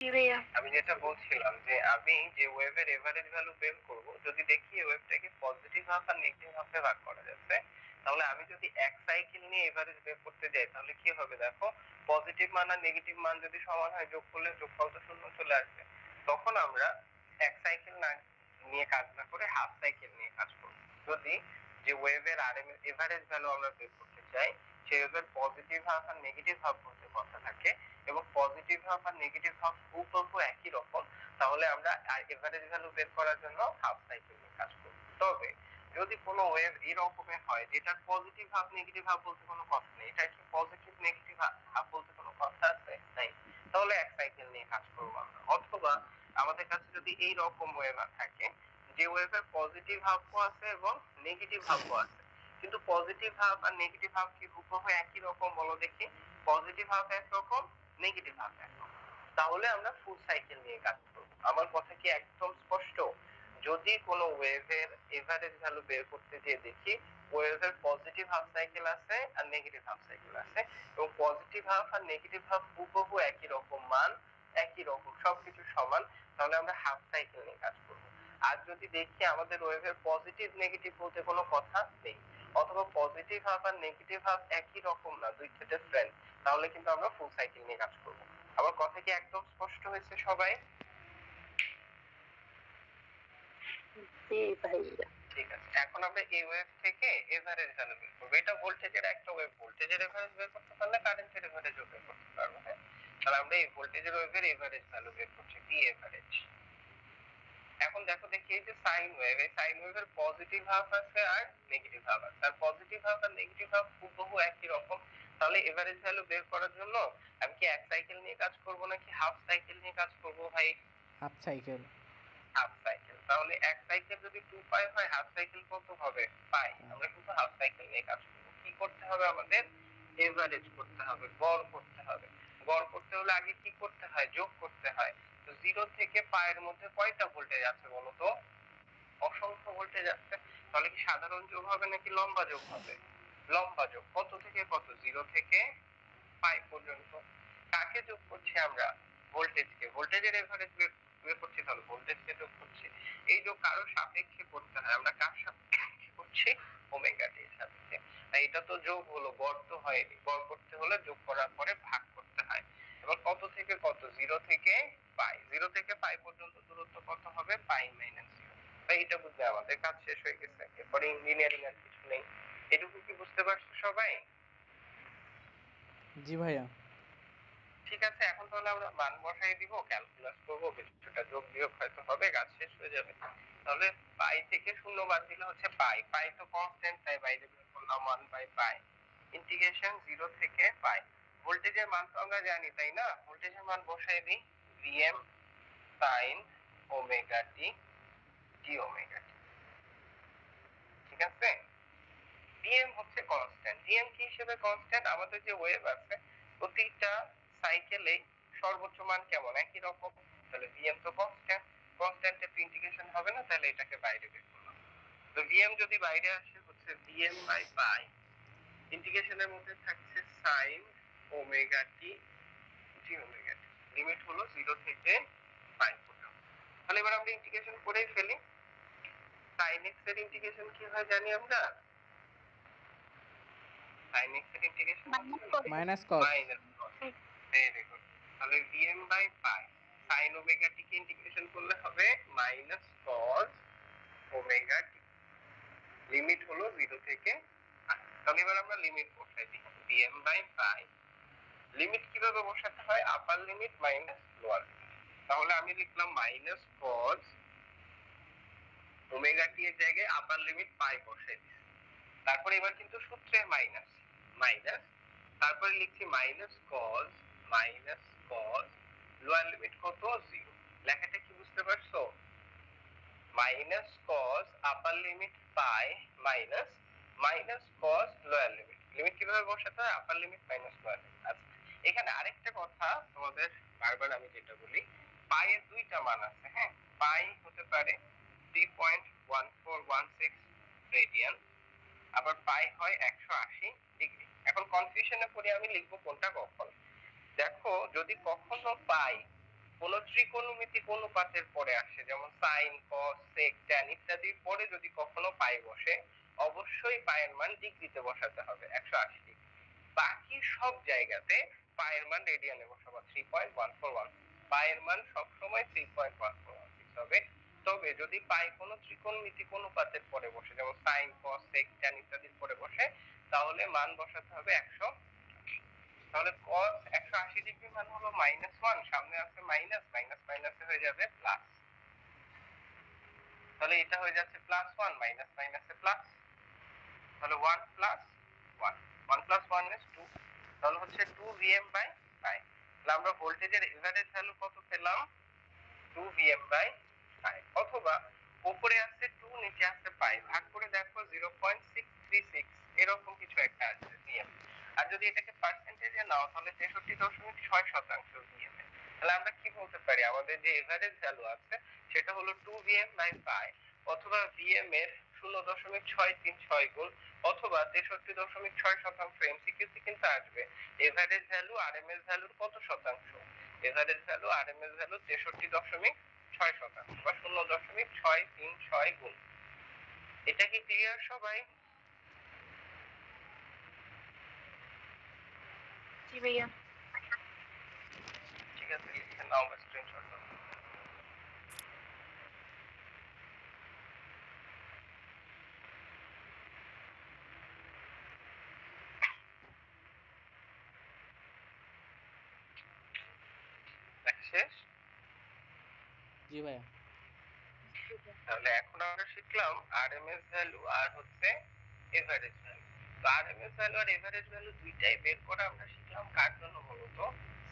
জি ভাইয়া। আমি যেটা বলছিলাম যে আমি যে ওয়েভের এভারেজ ভ্যালু বের করব, যদি দেখি এই ওয়েভটাকে পজিটিভ হাফ আর নেগেটিভ হাফে ভাগ করা যাচ্ছে, তাহলে আমি যদি এক সাইকেল নিয়ে এভারেজ বের করতে যাই তাহলে কি হবে দেখো, পজিটিভ মান আর নেগেটিভ মান যদি সমান হয় যোগ করলে যোগফল তো শূন্য চলে আসবে। তখন আমরা এক সাইকেল না নিয়ে কাজ না করে হাফ সাইকেল নিয়ে কাজ করব। যদি যে ওয়েভের আরএমএস এভারেজ ভ্যালু আমরা বের করতে চাই, সেই ওয়েভের পজিটিভ হাফ আর নেগেটিভ হাফ বলতে কথা থাকে এবং পজিটিভ হাফ আর নেগেটিভ হাফ হুবহু একই রকম, তাহলে আমরা এভারেজ ভ্যালু বের করার জন্য হাফ সাইকেল নিয়ে কাজ করব। তবে যদি কোনো ওয়েভ এরকমের হয় যেটার পজিটিভ হাফ নেগেটিভ হাফ বলতে কোনো কথা নেই, এটা কি পজিটিভ নেগেটিভ হাফ বলতে কোনো কথা আছে নাই, তাহলে এক সাইকেল নিয়ে কাজ করবো আমরা। অথবা আমাদের কাছে যদি এই রকম ওয়েভ থাকে যে ওয়েভের পজিটিভ হাফও আছে এবং নেগেটিভ হাফও আছে, কিন্তু পজিটিভ হাফ আর নেগেটিভ হাফ কি হুবহু একই রকম বলো দেখি? পজিটিভ হাফ একরকম, নেগেটিভ হাফ একরকম, তাহলে আমরা ফুল সাইকেল নিয়ে কাজ করব। আমার কথা কি একদম স্পষ্ট? যদি কোনো ওয়েভের এভারেজ ভ্যালু বের করতে গিয়ে দেখি ওয়েভের পজিটিভ হাফ সাইকেল আছে আর নেগেটিভ হাফ সাইকেল আছে এবং পজিটিভ হাফ আর নেগেটিভ হাফ হুবহু একই রকম মান, একই রকম সবকিছু সমান, তাহলে আমরা হাফ সাইকেল নিয়ে কাজ করব। আর যদি দেখি আমাদের ওয়েভের পজিটিভ নেগেটিভ বলতে কোনো কথা নেই, অথবা পজিটিভ হাফ আর নেগেটিভ হাফ একই রকম না, দুইটা ডিফারেন্ট, তাহলে কিন্তু আমরা ফুল সাইকেল নিয়ে কাজ করব। আমার কথা কি একদম স্পষ্ট হয়েছে সবাই? জি ভাইয়া। ঠিক আছে, এখন আমরা এই ওয়েভ থেকে এভারেজ ভ্যালু বের করবো। এটা ভোল্টেজের একটা ওয়েভ, ভোল্টেজের এভারেজ বের করতে পারলে কারেন্টের এভারেজও বের করতে পারবো। হ্যাঁ, তাহলে আমরা এই ভোল্টেজের ওয়েভের এভারেজ ভ্যালু বের করছি, ভি এভারেজ। এখন দেখো দেখি এই যে সাইন ওয়েভ, এই সাইন ওয়েভের পজিটিভ হাফ আছে আর নেগেটিভ হাফ আছে, আর পজিটিভ হাফ আর নেগেটিভ হাফ হুবহু একই রকম, তাহলে এভারেজ ভ্যালু বের করার জন্য আমি কি এক সাইকেল নিয়ে কাজ করব নাকি হাফ সাইকেল নিয়ে কাজ করব ভাই? Half cycle. Half cycle. তাহলে এক সাইকেল যদি 2 পাই হয়, হাফ সাইকেল কত হবে? পাই। আমরা কিন্তু হাফ সাইকেল নিয়ে কাজ করব। কি করতে হবে আমাদের? এভারেজ করতে হবে, গড় করতে হবে। গড় করতে হলে আগে কি করতে হয়? যোগ করতে হয়। তো 0 থেকে পাই এর মধ্যে কয়টা ভোল্টেজ আছে বলো তো? অসংখ্য ভোল্টেজ আছে। তাহলে কি সাধারণ যোগ হবে নাকি লম্বা যোগ হবে? লম্বা যোগ। কত থেকে কত? 0 থেকে পাই পর্যন্ত। কাকে যোগ করছি আমরা? ভোল্টেজকে। ভোল্টেজের এভারেজ বের করছি, তাহলে ভোল্টেজকে যোগ করছি। এই যোগ কারো সাপেক্ষে করতে হয়, আমরা কার সাপেক্ষে করছি? ওমেগা টি এর সাপেক্ষে। তাই এটা তো যোগ হলো, গড় তো হয়নি। গড় করতে হলে যোগ করার পরে ভাগ করতে হয়। এবার কত থেকে কত? 0 থেকে পাই। 0 থেকে পাই পর্যন্ত দূরত্ব কত হবে? পাই মাইনাস 0। তাই এটা বুঝলে আমাদের কাজ শেষ হয়ে গেছে। এরপরে ইঞ্জিনিয়ারিং আর কিছু নেই। এটুকু কি বুঝতে পারছো সবাই? জি ভাইয়া। ঠিক আছে, এখন তাহলে আমরা মান বসাই দিব, ক্যালকুলাস করব, কিছুটা যোগ বিয়োগ হয়তো হবে, কাজ শেষ হয়ে যাবে। তাহলে পাই থেকে শূন্য বাদ দিলে হচ্ছে পাই, পাই তো কনস্ট্যান্ট, তাই বাইরে বের করলাম 1 বাই পাই ইন্টিগ্রেশন 0 থেকে পাই। ভোল্টেজের মান তো আমরা জানি তাই না? ভোল্টেজের মান বসাই দিই, VM sine omega T D omega T. ঠিক আছে, ভিএম হচ্ছে কনস্ট্যান্ট। ভিএম কি হিসেবে কনস্ট্যান্ট? আমাদের যে ওয়েভ আছে প্রতিটা সাইকেলে সর্বোচ্চ মান কেমন? একই রকম, তাহলে ভিএম তো কনস্ট্যান্ট। কনস্ট্যান্টের তো ইন্টিগ্রেশন হবে না, তাহলে এটাকে বাইরে বের করলাম। তো ভিএম যদি বাইরে আসে হচ্ছে ভিএম বাই পাই, ইন্টিগ্রেশনের মধ্যে থাকছে সাইন ওমেগা টি জি ওমেগা টি, লিমিট হলো 0 থেকে পাই পর্যন্ত। তাহলে এবার আমরা ইন্টিগ্রেশন করেই ফেলি। সাইন এক্স এর ইন্টিগ্রেশন কি হয় জানি আমরা? sin x এর integration minus cos. Minus cos। Very good. তাহলে vm by pi sin omega T কে ইন্টিগ্রেশন করলে হবে minus cos omega T, limit হলো 0 থেকে পাই। তাহলে এবার আমরা লিমিট বসাই দিই, vm বাই পাই। লিমিট কিভাবে বসাতে হয়? Upper limit minus lower limit. তাহলে আমি লিখলাম মাইনাস cos ওমেগা টি এর জায়গায় আপার লিমিট পাই বসাই দিই। তারপর এবার কিন্তু সূত্রের মাইনাস, মাইনাস, তারপরে লিখছি মাইনাস কজ লোয়ার লিমিট কত? 0। লেখাটা কি বুঝতে পারছো? Minus cos upper limit pi minus minus cos lower limit. Limit কিভাবে বসাতে হয়? Upper limit minus lower limit. আচ্ছা, এখানে আরেকটা কথা তোমাদের বারবার আমি যেটা বলি, পাই এর দুইটা মান আছে। হ্যাঁ, পাই হতে পারে 3.1416 রেডিয়ান, আবার পাই হয় 180 ডিগ্রি। এখন কনফিউশনে পড়ে আমি লিখবো কোনটা কখন। দেখো, যদি কখনো পাই কোন ত্রিকোণমিতিক অনুপাতের পরে আসে, যেমন সাইন, কস, সেক, ট্যান ইত্যাদির পরে যদি কখনো পাই বসে, অবশ্যই পায়ের মান ডিগ্রিতে বসাতে হবে 180 ডিগ্রি। বাকি সব জায়গাতে পায়ের মান রেডিয়ানে বসাবো 3.1416। পায়ের মান সবসময় 3.1416 হবে। তবে যদি পাই কোনো ত্রিকোণমিতিক অনুপাতের পরে বসে, যেমন সাইন, কস, সেক, ট্যান ইত্যাদির পরে বসে, তাহলে মান বসাতে হবে 100। তাহলে cos 180 ডিগ্রি মান হলো -1, সামনে আছে মাইনাস, মাইনাস মাইনাসে হয়ে যাবে প্লাস। তাহলে এটা হয়ে যাচ্ছে +1, মাইনাস মাইনাসে প্লাস, তাহলে 1 প্লাস 1, 1 প্লাস 1 is 2, তাহলে হচ্ছে 2 Vm/pi। তাহলে আমরা ভোল্টেজের এভারেজ ভ্যালু কত পেলাম? 2 Vm/pi। অথবা উপরে আছে 2, নিচে আছে পাই, ভাগ করে দেখো 0.636 এরকম কিছু একটা আসবে Vm। আর যদি এটাকে পার্সেন্টেজে নাও তাহলে 63.6% Vm। তাহলে আমরা কি বলতে পারি, আমাদের যে এভারেজ ভ্যালু আছে সেটা হলো 2 Vm/pi, অথবা Vm এর 0.636 গুণ, অথবা 63.6%। এমসিকিউতে কিন্তু আসবে এভারেজ ভ্যালু আরএমএস ভ্যালুর কত শতাংশ। এভারেজ ভ্যালু আরএমএস ভ্যালু 63.6% বা 0.636 গুণ। এটা কি ক্লিয়ার সবাই? জি ভাইয়া। ঠিক আছে, লিখে নাও বা স্ক্রিনশট নাও। শেষ? জি ভাইয়া। তাহলে এখন আমরা শিখলাম আরএমএস ভ্যালু আর হচ্ছে এভারেজ ভ্যালু। তো আরএমএস ভ্যালু আর এভারেজ ভ্যালু দুইটাই বের করা আমরা শিখলাম কার জন্য? মূলত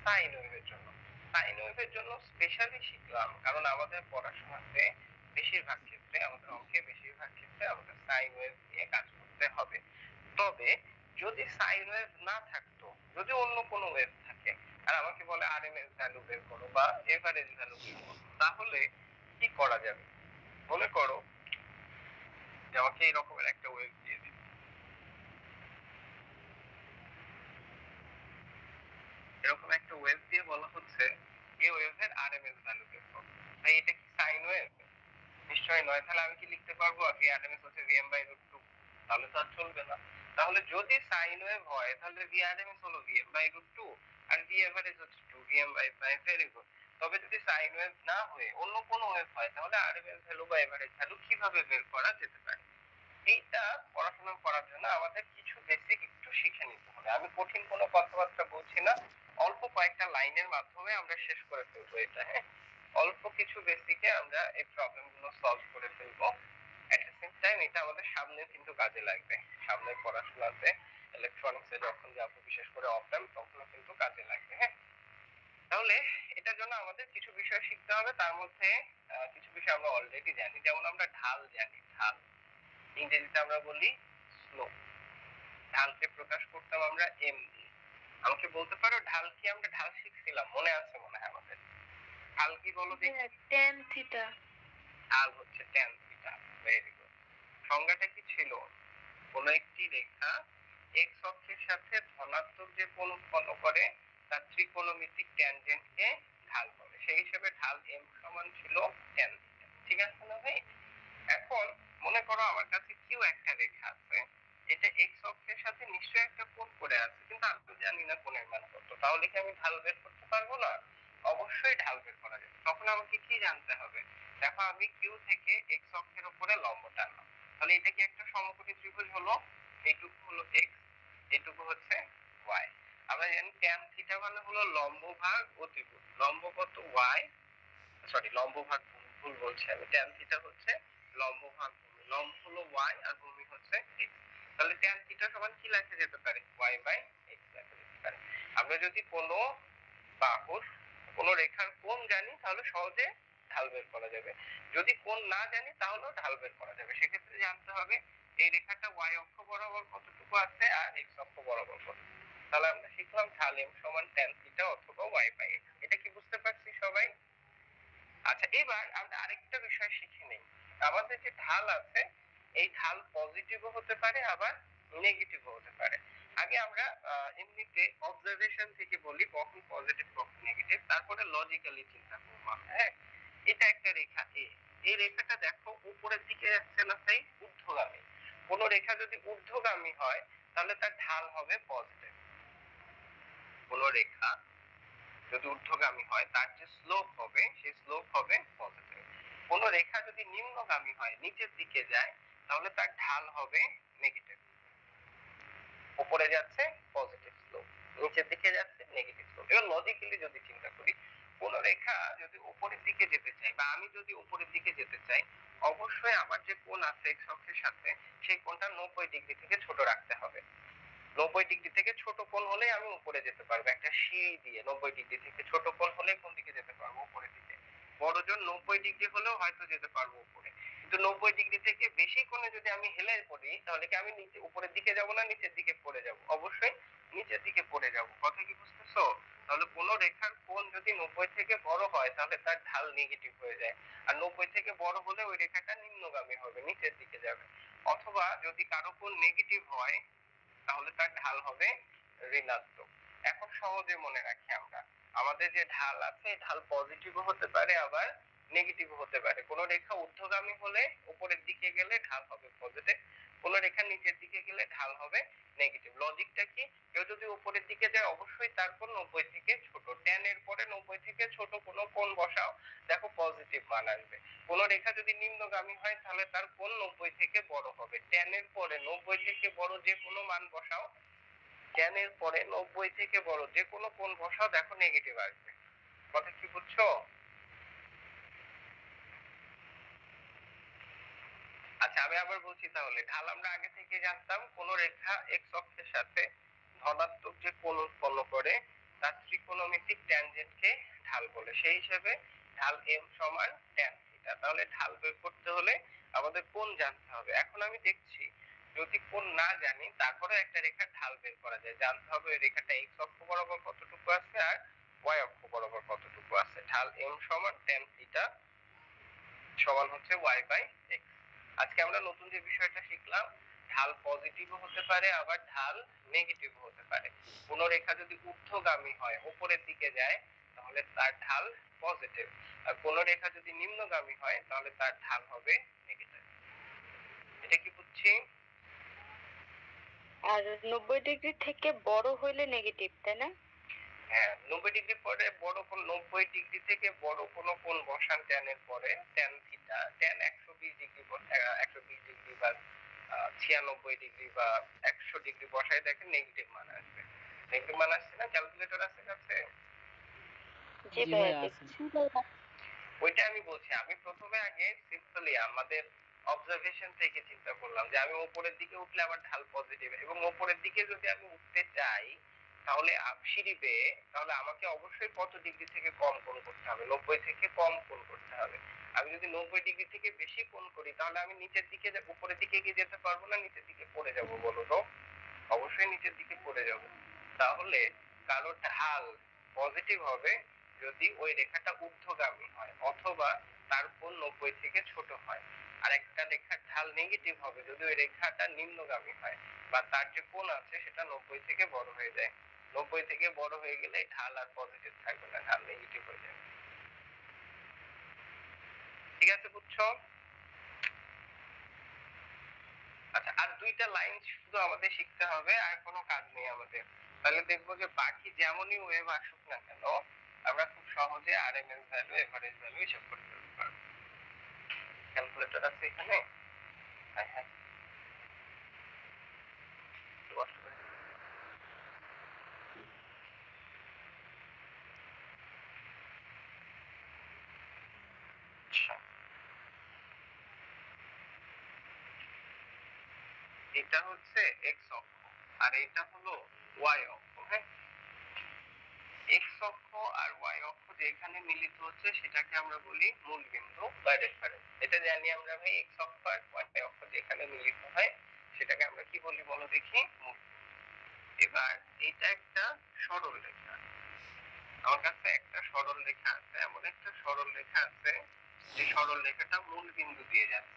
সাইন ওয়েভের জন্য। সাইন ওয়েভের জন্য স্পেশালি শিখলাম কারণ আমাদের পড়াশোনাতে বেশিরভাগ ক্ষেত্রে, আমাদের অঙ্কে বেশিরভাগ ক্ষেত্রে আমাদের সাইন ওয়েভ নিয়ে কাজ করতে হবে। তবে যদি সাইন ওয়েভ না থাকতো, যদি অন্য কোনো ওয়েভ থাকে আর আমাকে বলে আরএমএস ভ্যালু বের করো বা এভারেজ ভ্যালু বের করো, তাহলে কি করা যাবে? মনে করো যে আমাকে এই রকমের একটা ওয়েভ দিয়ে দিল, এরকম একটা ওয়েভ দিয়ে বলা হচ্ছে এই ওয়েভের আরএমএস ভ্যালু বের করো। তাই এটা কি সাইন ওয়েভ? নিশ্চয়ই নয়। তাহলে আমি কি লিখতে পারবো ভি আরএমএস হচ্ছে Vm/√2? তাহলে তো আর চলবে না। তাহলে যদি সাইন ওয়েভ হয় তাহলে ভি আরএমএস হলো Vm/√2 আর ভি এভারেজ হচ্ছে 2 Vm/pi। Very good. তবে যদি সাইন ওয়েভ না হয়ে অন্য কোনো ওয়েভ হয় তাহলে আরএমএস ভ্যালু বা এভারেজ ভ্যালু কিভাবে বের করা যেতে পারে? এইটা পড়াশোনা করার জন্য আমাদের কিছু বেসিক একটু শিখে নিতে হবে। আমি কঠিন কোনো কথাবার্তা বলছি না, অল্প কয়েকটা লাইনের মাধ্যমে আমরা শেষ করে ফেলবো এটা। হ্যাঁ, অল্প কিছু বেসিকে আমরা এই প্রবলেম গুলো সলভ করে ফেলবো। এট দ্য সেম টাইম এটা আমাদের সামনে কিন্তু কাজে লাগবে, সামনে পড়াশোনাতে ইলেকট্রনিক্সে যখন যাবো, বিশেষ করে অফ টাইম, তখন কিন্তু কাজে লাগবে। হ্যাঁ, তাহলে এটার জন্য আমাদের কিছু বিষয় শিখতে হবে। তার মধ্যে কিছু বিষয় আমরা অলরেডি জানি, যেমন আমরা ঢাল জানি। ঢাল ইংরেজিতে আমরা বলি স্লোপ। ঢালকে প্রকাশ করতাম আমরা এম দিয়ে। আমাকে বলতে পারো ঢাল কি? আমরা ঢাল শিখছিলাম, মনে আছে মনে হয় আমাদের। ঢাল কি বলো দেখি? tan theta. ঢাল হচ্ছে tan থিটা। Very good. সংজ্ঞাটা কি ছিল? কোন একটি রেখা x অক্ষের সাথে ধনাত্মক যে কোণ উৎপন্ন করে তার ত্রিকোণমিতিক ট্যানজেন্টকে ঢাল বলে। সেই হিসেবে ঢাল m সমান ছিল tan থিটা। ঠিক আছে না ভাই? এখন মনে করো আমার কাছে কিউ একটা রেখা আছে, এটা এক্স অক্ষের সাথে নিশ্চয়ই একটা কোণ করে আছে, কিন্তু আমি জানি না কোণের মান কত। তাহলে কি আমি ঢাল বের করতে পারবো না? অবশ্যই ঢাল বের করা যাবে। তখন আমাকে কি জানতে হবে? দেখো আমি কিউ থেকে এক্স অক্ষের উপরে লম্ব টানলাম, তাহলে এটা কি একটা সমকোণী ত্রিভুজ হলো? এইটুকু হলো এক্স, এইটুকু হচ্ছে ওয়াই। আমরা জানি ট্যান থিটা মানে হলো লম্ব ভাগ অতিভুজ। লম্ব কত? ওয়াই, সরি লম্ব ভাগ ভূমি, ভুল বলছি আমি। ট্যান থিটা হচ্ছে লম্ব ভাগ ভূমি। লম্ব হলো y আর ভূমি হচ্ছে x। তাহলে ট্যান থিটা সমান কি লেখা যেতে পারে? y/x লেখা যেতে পারে। আমরা যদি কোনো বাহুর কোনো রেখার কোণ জানি তাহলে সহজে ঢাল বের করা যাবে। যদি কোণ না জানি তাহলেও ঢাল বের করা যাবে। সেক্ষেত্রে জানতে হবে এই রেখাটা y অক্ষ বরাবর কতটুকু আছে আর x অক্ষ বরাবর কতটুকু। তাহলে আমরা শিখলাম ঢাল m সমান ট্যান থিটা অথবা y/x। এটা কি বুঝতে পারছি সবাই? আচ্ছা, এবার আমরা আরেকটা বিষয় শিখে নেই। আমাদের যে ঢাল আছে এই ঢাল পজিটিভও হতে পারে আবার নেগেটিভও হতে পারে। আগে আমরা এমনিতে অবজারভেশন থেকে বলি কখন পজিটিভ কখন নেগেটিভ, তারপরে লজিক্যালি চিন্তা করবো। হ্যাঁ, এটা একটা রেখা এ, এই রেখাটা দেখো উপরের দিকে যাচ্ছে না, তাই ঊর্ধ্বগামী। কোন রেখা যদি ঊর্ধ্বগামী হয় তাহলে তার ঢাল হবে পজিটিভ। কোন রেখা যদি ঊর্ধ্বগামী হয় তার যে স্লোপ হবে সেই স্লোপ হবে পজিটিভ। কোন রেখা যদি নিম্নগামী হয়, নিচের দিকে যায়, তাহলে তার ঢাল হবে নেগেটিভ। উপরে যাচ্ছে পজিটিভ স্লোপ, নিচের দিকে যাচ্ছে নেগেটিভ স্লোপ। এবার লজিক্যালি যদি চিন্তা করি, কোন রেখা যদি উপরের দিকে যেতে চাই বা আমি যদি উপরের দিকে যেতে চাই, অবশ্যই আমার যে কোণ আছে এক্স অক্ষের সাথে সেই কোণটা 90 ডিগ্রি থেকে ছোট রাখতে হবে। 90 ডিগ্রি থেকে ছোট কোণ হলে আমি উপরে যেতে পারবো, একটা সিঁড়ি দিয়ে 90 ডিগ্রি থেকে ছোট কোণ হলে কোন দিকে যেতে পারবো, উপরের দিকে। বড় জোর 90 ডিগ্রি হলেও হয়তো যেতে পারবো উপরে, কিন্তু 90 ডিগ্রি থেকে বেশি কোণে যদি আমি হেলে পড়ি তাহলে কি আমি নিচে উপরের দিকে যাব না নিচের দিকে পড়ে যাব? অবশ্যই নিচের দিকে পড়ে যাব। কথা কি বুঝতেছো? তাহলে কোন রেখার কোণ যদি 90 থেকে বড় হয় তাহলে তার ঢাল নেগেটিভ হয়ে যায়, আর 90 থেকে বড় হলে ওই রেখাটা নিম্নগামী হবে, নিচের দিকে যাবে। অথবা যদি কারো কোণ নেগেটিভ হয় তাহলে তার ঢাল হবে ঋণাত্মক। এখন সহজে মনে রাখি আমরা, আমাদের যে ঢাল আছে ঢাল পজিটিভও হতে পারে আবার নেগেটিভও হতে পারে। কোন রেখা ঊর্ধ্বগামী হলে উপরের দিকে গেলে ঢাল হবে পজিটিভ, কোন রেখা নিচের দিকে গেলে ঢাল হবে নেগেটিভ। লজিকটা কি? কেউ যদি উপরের দিকে যায় অবশ্যই তার কোণ 90 থেকে ছোট, tan এর পরে 90 থেকে ছোট কোনো কোণ বসাও, দেখো পজিটিভ মান আসবে। কোন রেখা যদি নিম্নগামী হয় তাহলে তার কোণ 90 থেকে বড় হবে। tan এর পরে 90 থেকে বড় যে কোনো মান বসাও, tan এর পরে 90 থেকে বড় যে কোনো কোণ বসাও, দেখো নেগেটিভ আসবে। কথা কি বুঝছো? আচ্ছা আমি আবার বলছি, তাহলে ঢাল আমরা আগে থেকে জানতাম কোন রেখা এক্স অক্ষের সাথে ধনাত্মক যে কোণ উৎপন্ন করে তার ত্রিকোণমিতিক ট্যানজেন্টকে ঢাল বলে। সেই হিসেবে ঢাল m সমান tan থিটা। তাহলে ঢাল বের করতে হলে আমাদের কোণ জানতে হবে। এখন আমি দেখছি যদি কোণ না জানি তারপরে একটা রেখার ঢাল বের করা যায়। জানতে হবে ওই রেখাটা এক্স অক্ষ বরাবর কতটুকু আছে আর ওয়াই অক্ষ বরাবর কতটুকু আছে। ঢাল m সমান tan থিটা সমান হচ্ছে y বাই x। আজকে আমরা নতুন যে বিষয়টা শিখলাম, ঢাল পজিটিভও হতে পারে আবার ঢাল নেগেটিভও হতে পারে। কোন রেখা যদি ঊর্ধ্বগামী হয় উপরের দিকে যায় তাহলে তার ঢাল পজিটিভ, আর কোন রেখা যদি নিম্নগামী হয় তাহলে তার ঢাল হবে নেগেটিভ। এটা কি বুঝছি? আর 90 ডিগ্রি থেকে বড় হইলে নেগেটিভ, তাই না? হ্যাঁ, 90 ডিগ্রি পরে বড় কোণ, 90 ডিগ্রি থেকে বড় কোনো কোণ বসান tan এর পরে, tan theta, tan 120 degree 120 degree বা 96 ডিগ্রি বা 100 ডিগ্রি বসায় দেখেন নেগেটিভ মান আসবে। নেগেটিভ মান আসছে না? ক্যালকুলেটর আছে কাছে? জি জি ভাইয়া ভাইয়া আছে। দেখছি। ওইটা আমি বলছি, আমি প্রথমে আগে সিম্পলি আমাদের অবজারভেশন থেকে চিন্তা করলাম যে আমি উপরের দিকে উঠলে আমার ঢাল পজিটিভ, এবং উপরের দিকে যদি আমি উঠতে চাই তাহলে সিঁড়ি বেয়ে, তাহলে আমাকে অবশ্যই কত ডিগ্রি থেকে কম কোণ করতে হবে? 90 থেকে কম কোণ করতে হবে। আমি যদি 90 ডিগ্রি থেকে বেশি কোণ করি তাহলে আমি নিচের দিকে উপরের দিকে গিয়ে যেতে পারবো না, নিচের দিকে পড়ে যাব? বলো তো, অবশ্যই নিচের দিকে পড়ে যাব। তাহলে কারো ঢাল পজিটিভ হবে যদি ওই রেখাটা ঊর্ধ্বগামী হয় অথবা তার কোণ 90 থেকে ছোট হয়, আর একটা রেখার ঢাল নেগেটিভ হবে যদি ওই রেখাটা নিম্নগামী হয় বা তার যে কোণ আছে সেটা 90 থেকে বড় হয়ে যায়। 90 থেকে বড় হয়ে গেলে ঢাল আর পজিটিভ থাকবে না, ঢাল নেগেটিভ হয়ে যাবে। ঠিক আছে, বুঝছো? আচ্ছা, আর দুইটা লাইন শুধু আমাদের শিখতে হবে, আর কোনো কাজ নেই আমাদের। তাহলে দেখবো যে বাকি যেমনই ওয়েভ আসুক না কেন আমরা খুব সহজে আরএমএস ভ্যালু, এভারেজ ভ্যালু হিসাব করে ফেলতে পারবো। ক্যালকুলেটর আছে এখানে? হ্যাঁ হ্যাঁ, একটু কষ্ট করে। আচ্ছা, এটা হচ্ছে এক্স অক্ষ আর এটা হলো ওয়াই অক্ষ। হ্যাঁ, এক্স অক্ষ আর ওয়াই অক্ষ যেখানে মিলিত হচ্ছে সেটাকে আমরা বলি মূল বিন্দু বা রেফারেন্স। এটা জানি আমরা ভাই, এক্স অক্ষ আর ওয়াই অক্ষ যেখানে মিলিত হয় সেটাকে আমরা কি বলি বলো দেখি? মূল। এবার এটা একটা সরল রেখা, আমার কাছে একটা সরল রেখা আছে, এমন একটা সরল রেখা আছে যে সরল রেখাটা মূল বিন্দু দিয়ে যাচ্ছে।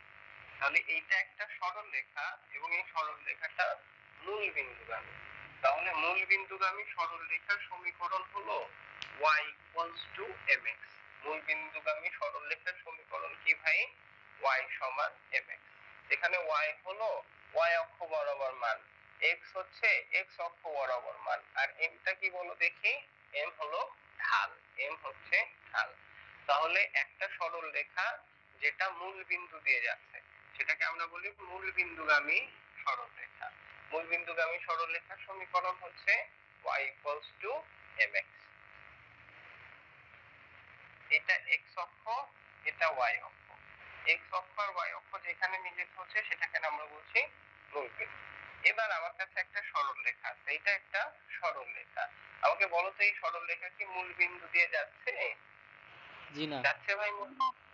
তাহলে এইটা একটা সরল রেখা এবং এই সরল রেখাটা মূল বিন্দুগামী। তাহলে মূল বিন্দুগামী সরলরেখার সমীকরণ হলো y = mx। মূল বিন্দুগামী সরলরেখার সমীকরণ কি ভাই? y সমান mx। এখানে y হলো y অক্ষ বরাবর মান, x হচ্ছে x অক্ষ বরাবর মান, আর m টা কি বলো দেখি? m হলো ঢাল, m হচ্ছে ঢাল। তাহলে একটা সরলরেখা যেটা মূল বিন্দু দিয়ে যাচ্ছে সেটাকে আমরা বলি মূল বিন্দুগামী সরলরেখা। মূল বিন্দুগামী সরলরেখার সমীকরণ হচ্ছে y = mx। এটা x অক্ষ, এটা y অক্ষ। x অক্ষ আর y অক্ষ যেখানে মিলিত হচ্ছে সেটাকে আমরা বলছি মূল বিন্দু। এবার আমার কাছে একটা সরলরেখা আছে, এটা একটা সরলরেখা। আমাকে বলো তো এই সরলরেখা কি মূল বিন্দু দিয়ে যাচ্ছে? জি না। যাচ্ছে ভাই?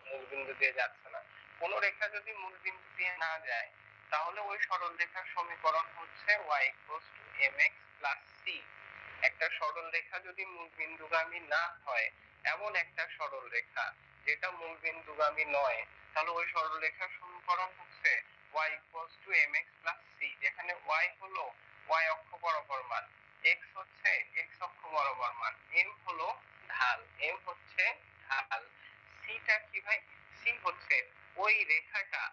মূল বিন্দু দিয়ে যাচ্ছে না। কোন রেখা যদি মূল বিন্দু দিয়ে না যায় তাহলে ওই সরলরেখার সমীকরণ হচ্ছে y = mx + c। একটা সরলরেখা যদি মূল বিন্দুগামী না হয়, এমন একটা সরলরেখা যেটা মূল বিন্দুগামী নয়, তাহলে ওই সরলরেখার সমীকরণ হচ্ছে y = mx + c, যেখানে y হলো y অক্ষ বরাবর মান, x হচ্ছে x অক্ষ বরাবর মান, m হলো ঢাল, m হচ্ছে ঢাল। c টা কি ভাই? c হচ্ছে ওই রেখাটা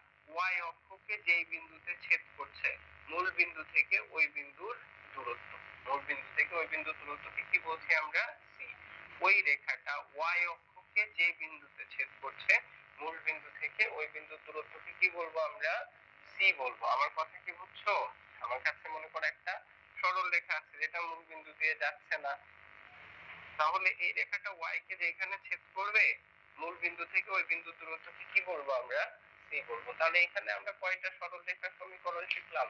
y অক্ষকে যেই বিন্দুতে ছেদ করছে, মূল বিন্দু থেকে ওই বিন্দুর দূরত্ব। মূল বিন্দু থেকে ওই বিন্দুর দূরত্বকে কি বলছি আমরা? c। ওই রেখাটা y অক্ষকে যে বিন্দুতে ছেদ করছে, মূল বিন্দু থেকে ওই বিন্দুর দূরত্বকে কি বলবো আমরা? c বলবো। আমার কথা কি বুঝছো? আমার কাছে মনে করো একটা সরল রেখা আছে যেটা মূল বিন্দু দিয়ে যাচ্ছে না, তাহলে এই রেখাটা y কে যেখানে ছেদ করবে, মূল বিন্দু থেকে ওই বিন্দুর দূরত্বকে কি বলবো আমরা? c বলবো। তাহলে এখানে আমরা কয়টা সরল রেখার সমীকরণ শিখলাম?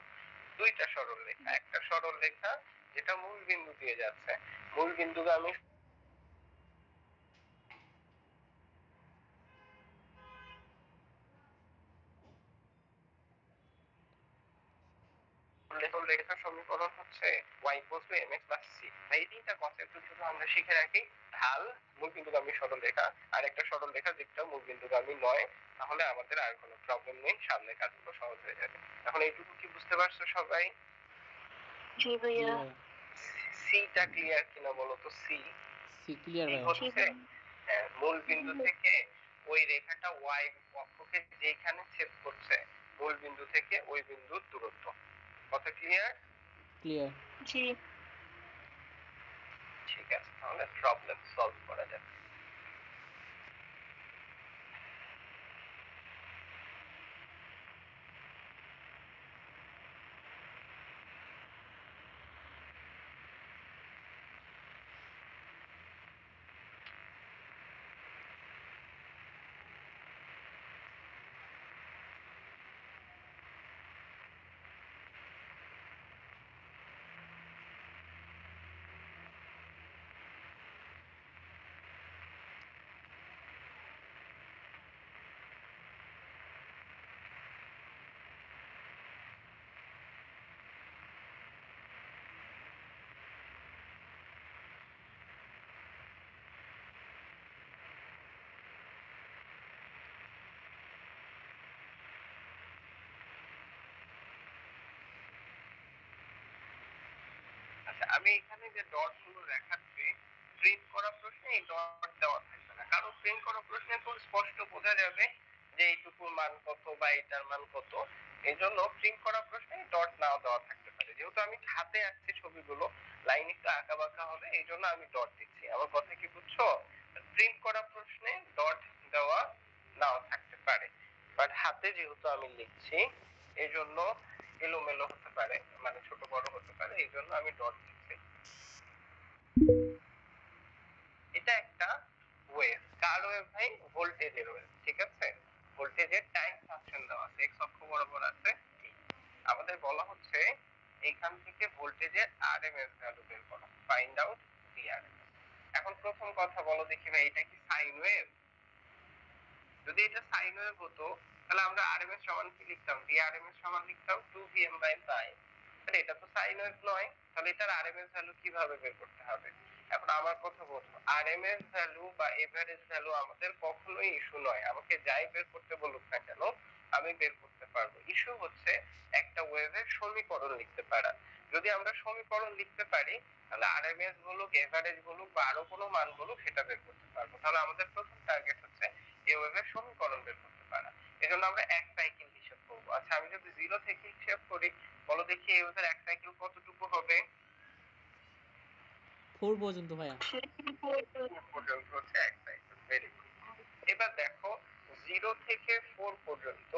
দুইটা সরল রেখা। একটা সরল রেখা যেটা মূল বিন্দু দিয়ে যাচ্ছে, মূল বিন্দুগামী সরল রেখার সমীকরণ হচ্ছে y = mx + c। এই তিনটা কনসেপ্ট শুধু আমরা শিখে রাখি। ঢাল, মূল বিন্দুগামী সরল রেখা, আর একটা সরল রেখা যেটা মূল বিন্দুগামী নয়, তাহলে আমাদের আর কোনো প্রবলেম নেই, সামনের কাজগুলো সহজ হয়ে যাবে। এখন এইটুকু কি বুঝতে পারছো সবাই? জি জি ভাইয়া। ভাইয়া। সি টা ক্লিয়ার কিনা বলো তো? সি সি ক্লিয়ার ভাইয়া। হচ্ছে মূল বিন্দু থেকে ওই রেখাটা y অক্ষকে যেখানে ছেদ করছে, মূল বিন্দু থেকে ওই বিন্দুর দূরত্ব। কথা ক্লিয়ার? ক্লিয়ার। জি। ঠিক আছে, তাহলে প্রবলেম সলভ করা যাবে। আচ্ছা, আমি এখানে যে ডট গুলো দেখাচ্ছি, প্রিন্ট করা প্রশ্নে এই ডট দেওয়া থাকবে না, কারণ প্রিন্ট করা প্রশ্নে তো স্পষ্ট বোঝা যাবে যে এইটুকুর মান কত বা এটার মান কত। এই জন্য প্রিন্ট করা প্রশ্নে ডট নাও দেওয়া থাকতে পারে। যেহেতু আমি হাতে আঁকছি ছবিগুলো, লাইন একটু আঁকা বাঁকা হবে, এই জন্য আমি ডট দিচ্ছি। আমার কথা কি বুঝছো? প্রিন্ট করা প্রশ্নে ডট দেওয়া নাও থাকতে পারে, বাট হাতে যেহেতু আমি লিখছি এই জন্য এলোমেলো হতে পারে, মানে ছোট বড় হতে পারে, এই জন্য আমি ডট দিচ্ছি। এটা একটা ওয়েভ। কার ওয়েভ ভাই? ভোল্টেজের ওয়েভ। ঠিক আছে, ভোল্টেজের টাইম ফাংশন দেওয়া আছে, এক্স অক্ষ বরাবর আছে t। আমাদের বলা হচ্ছে এইখান থেকে ভোল্টেজের আরএমএস ভ্যালু বের করো, ফাইন্ড আউট ভিআরএমএস। এখন প্রথম কথা বলো দেখি ভাই, এটা কি সাইন ওয়েভ? যদি এটা সাইন ওয়েভ হতো তাহলে আমরা আরএমএস সমান কি লিখতাম? ভিআরএমএস সমান লিখতাম 2vm/pi। তাহলে এটা তো সাইন ওয়েভ নয়, তাহলে এটার আরএমএস ভ্যালু কিভাবে বের করতে হবে? এখন আমার কথা বোঝো, আরএমএস ভ্যালু বা এভারেজ ভ্যালু আমাদের কখনোই ইস্যু নয়। আমাকে যাই বের করতে বলুক না কেন আমি বের করতে পারবো। ইস্যু হচ্ছে একটা ওয়েভের সমীকরণ লিখতে পারা। যদি আমরা সমীকরণ লিখতে পারি তাহলে আরএমএস বলুক, এভারেজ বলুক বা আরো কোনো মান বলুক সেটা বের করতে পারবো। তাহলে আমাদের প্রথম টার্গেট হচ্ছে এই ওয়েভের সমীকরণ বের করতে পারা। এজন্য আমরা এক সাইকেল হিসাব করবো। আচ্ছা আমি যদি 0 থেকে হিসাব করি, বলো দেখি এই ওয়েভের এক সাইকেল কতটুকু হবে? 4 পর্যন্ত ভাইয়া। 4 পর্যন্ত হচ্ছে এক সাইকেল। Very good. এবার দেখো 0 থেকে 4 পর্যন্ত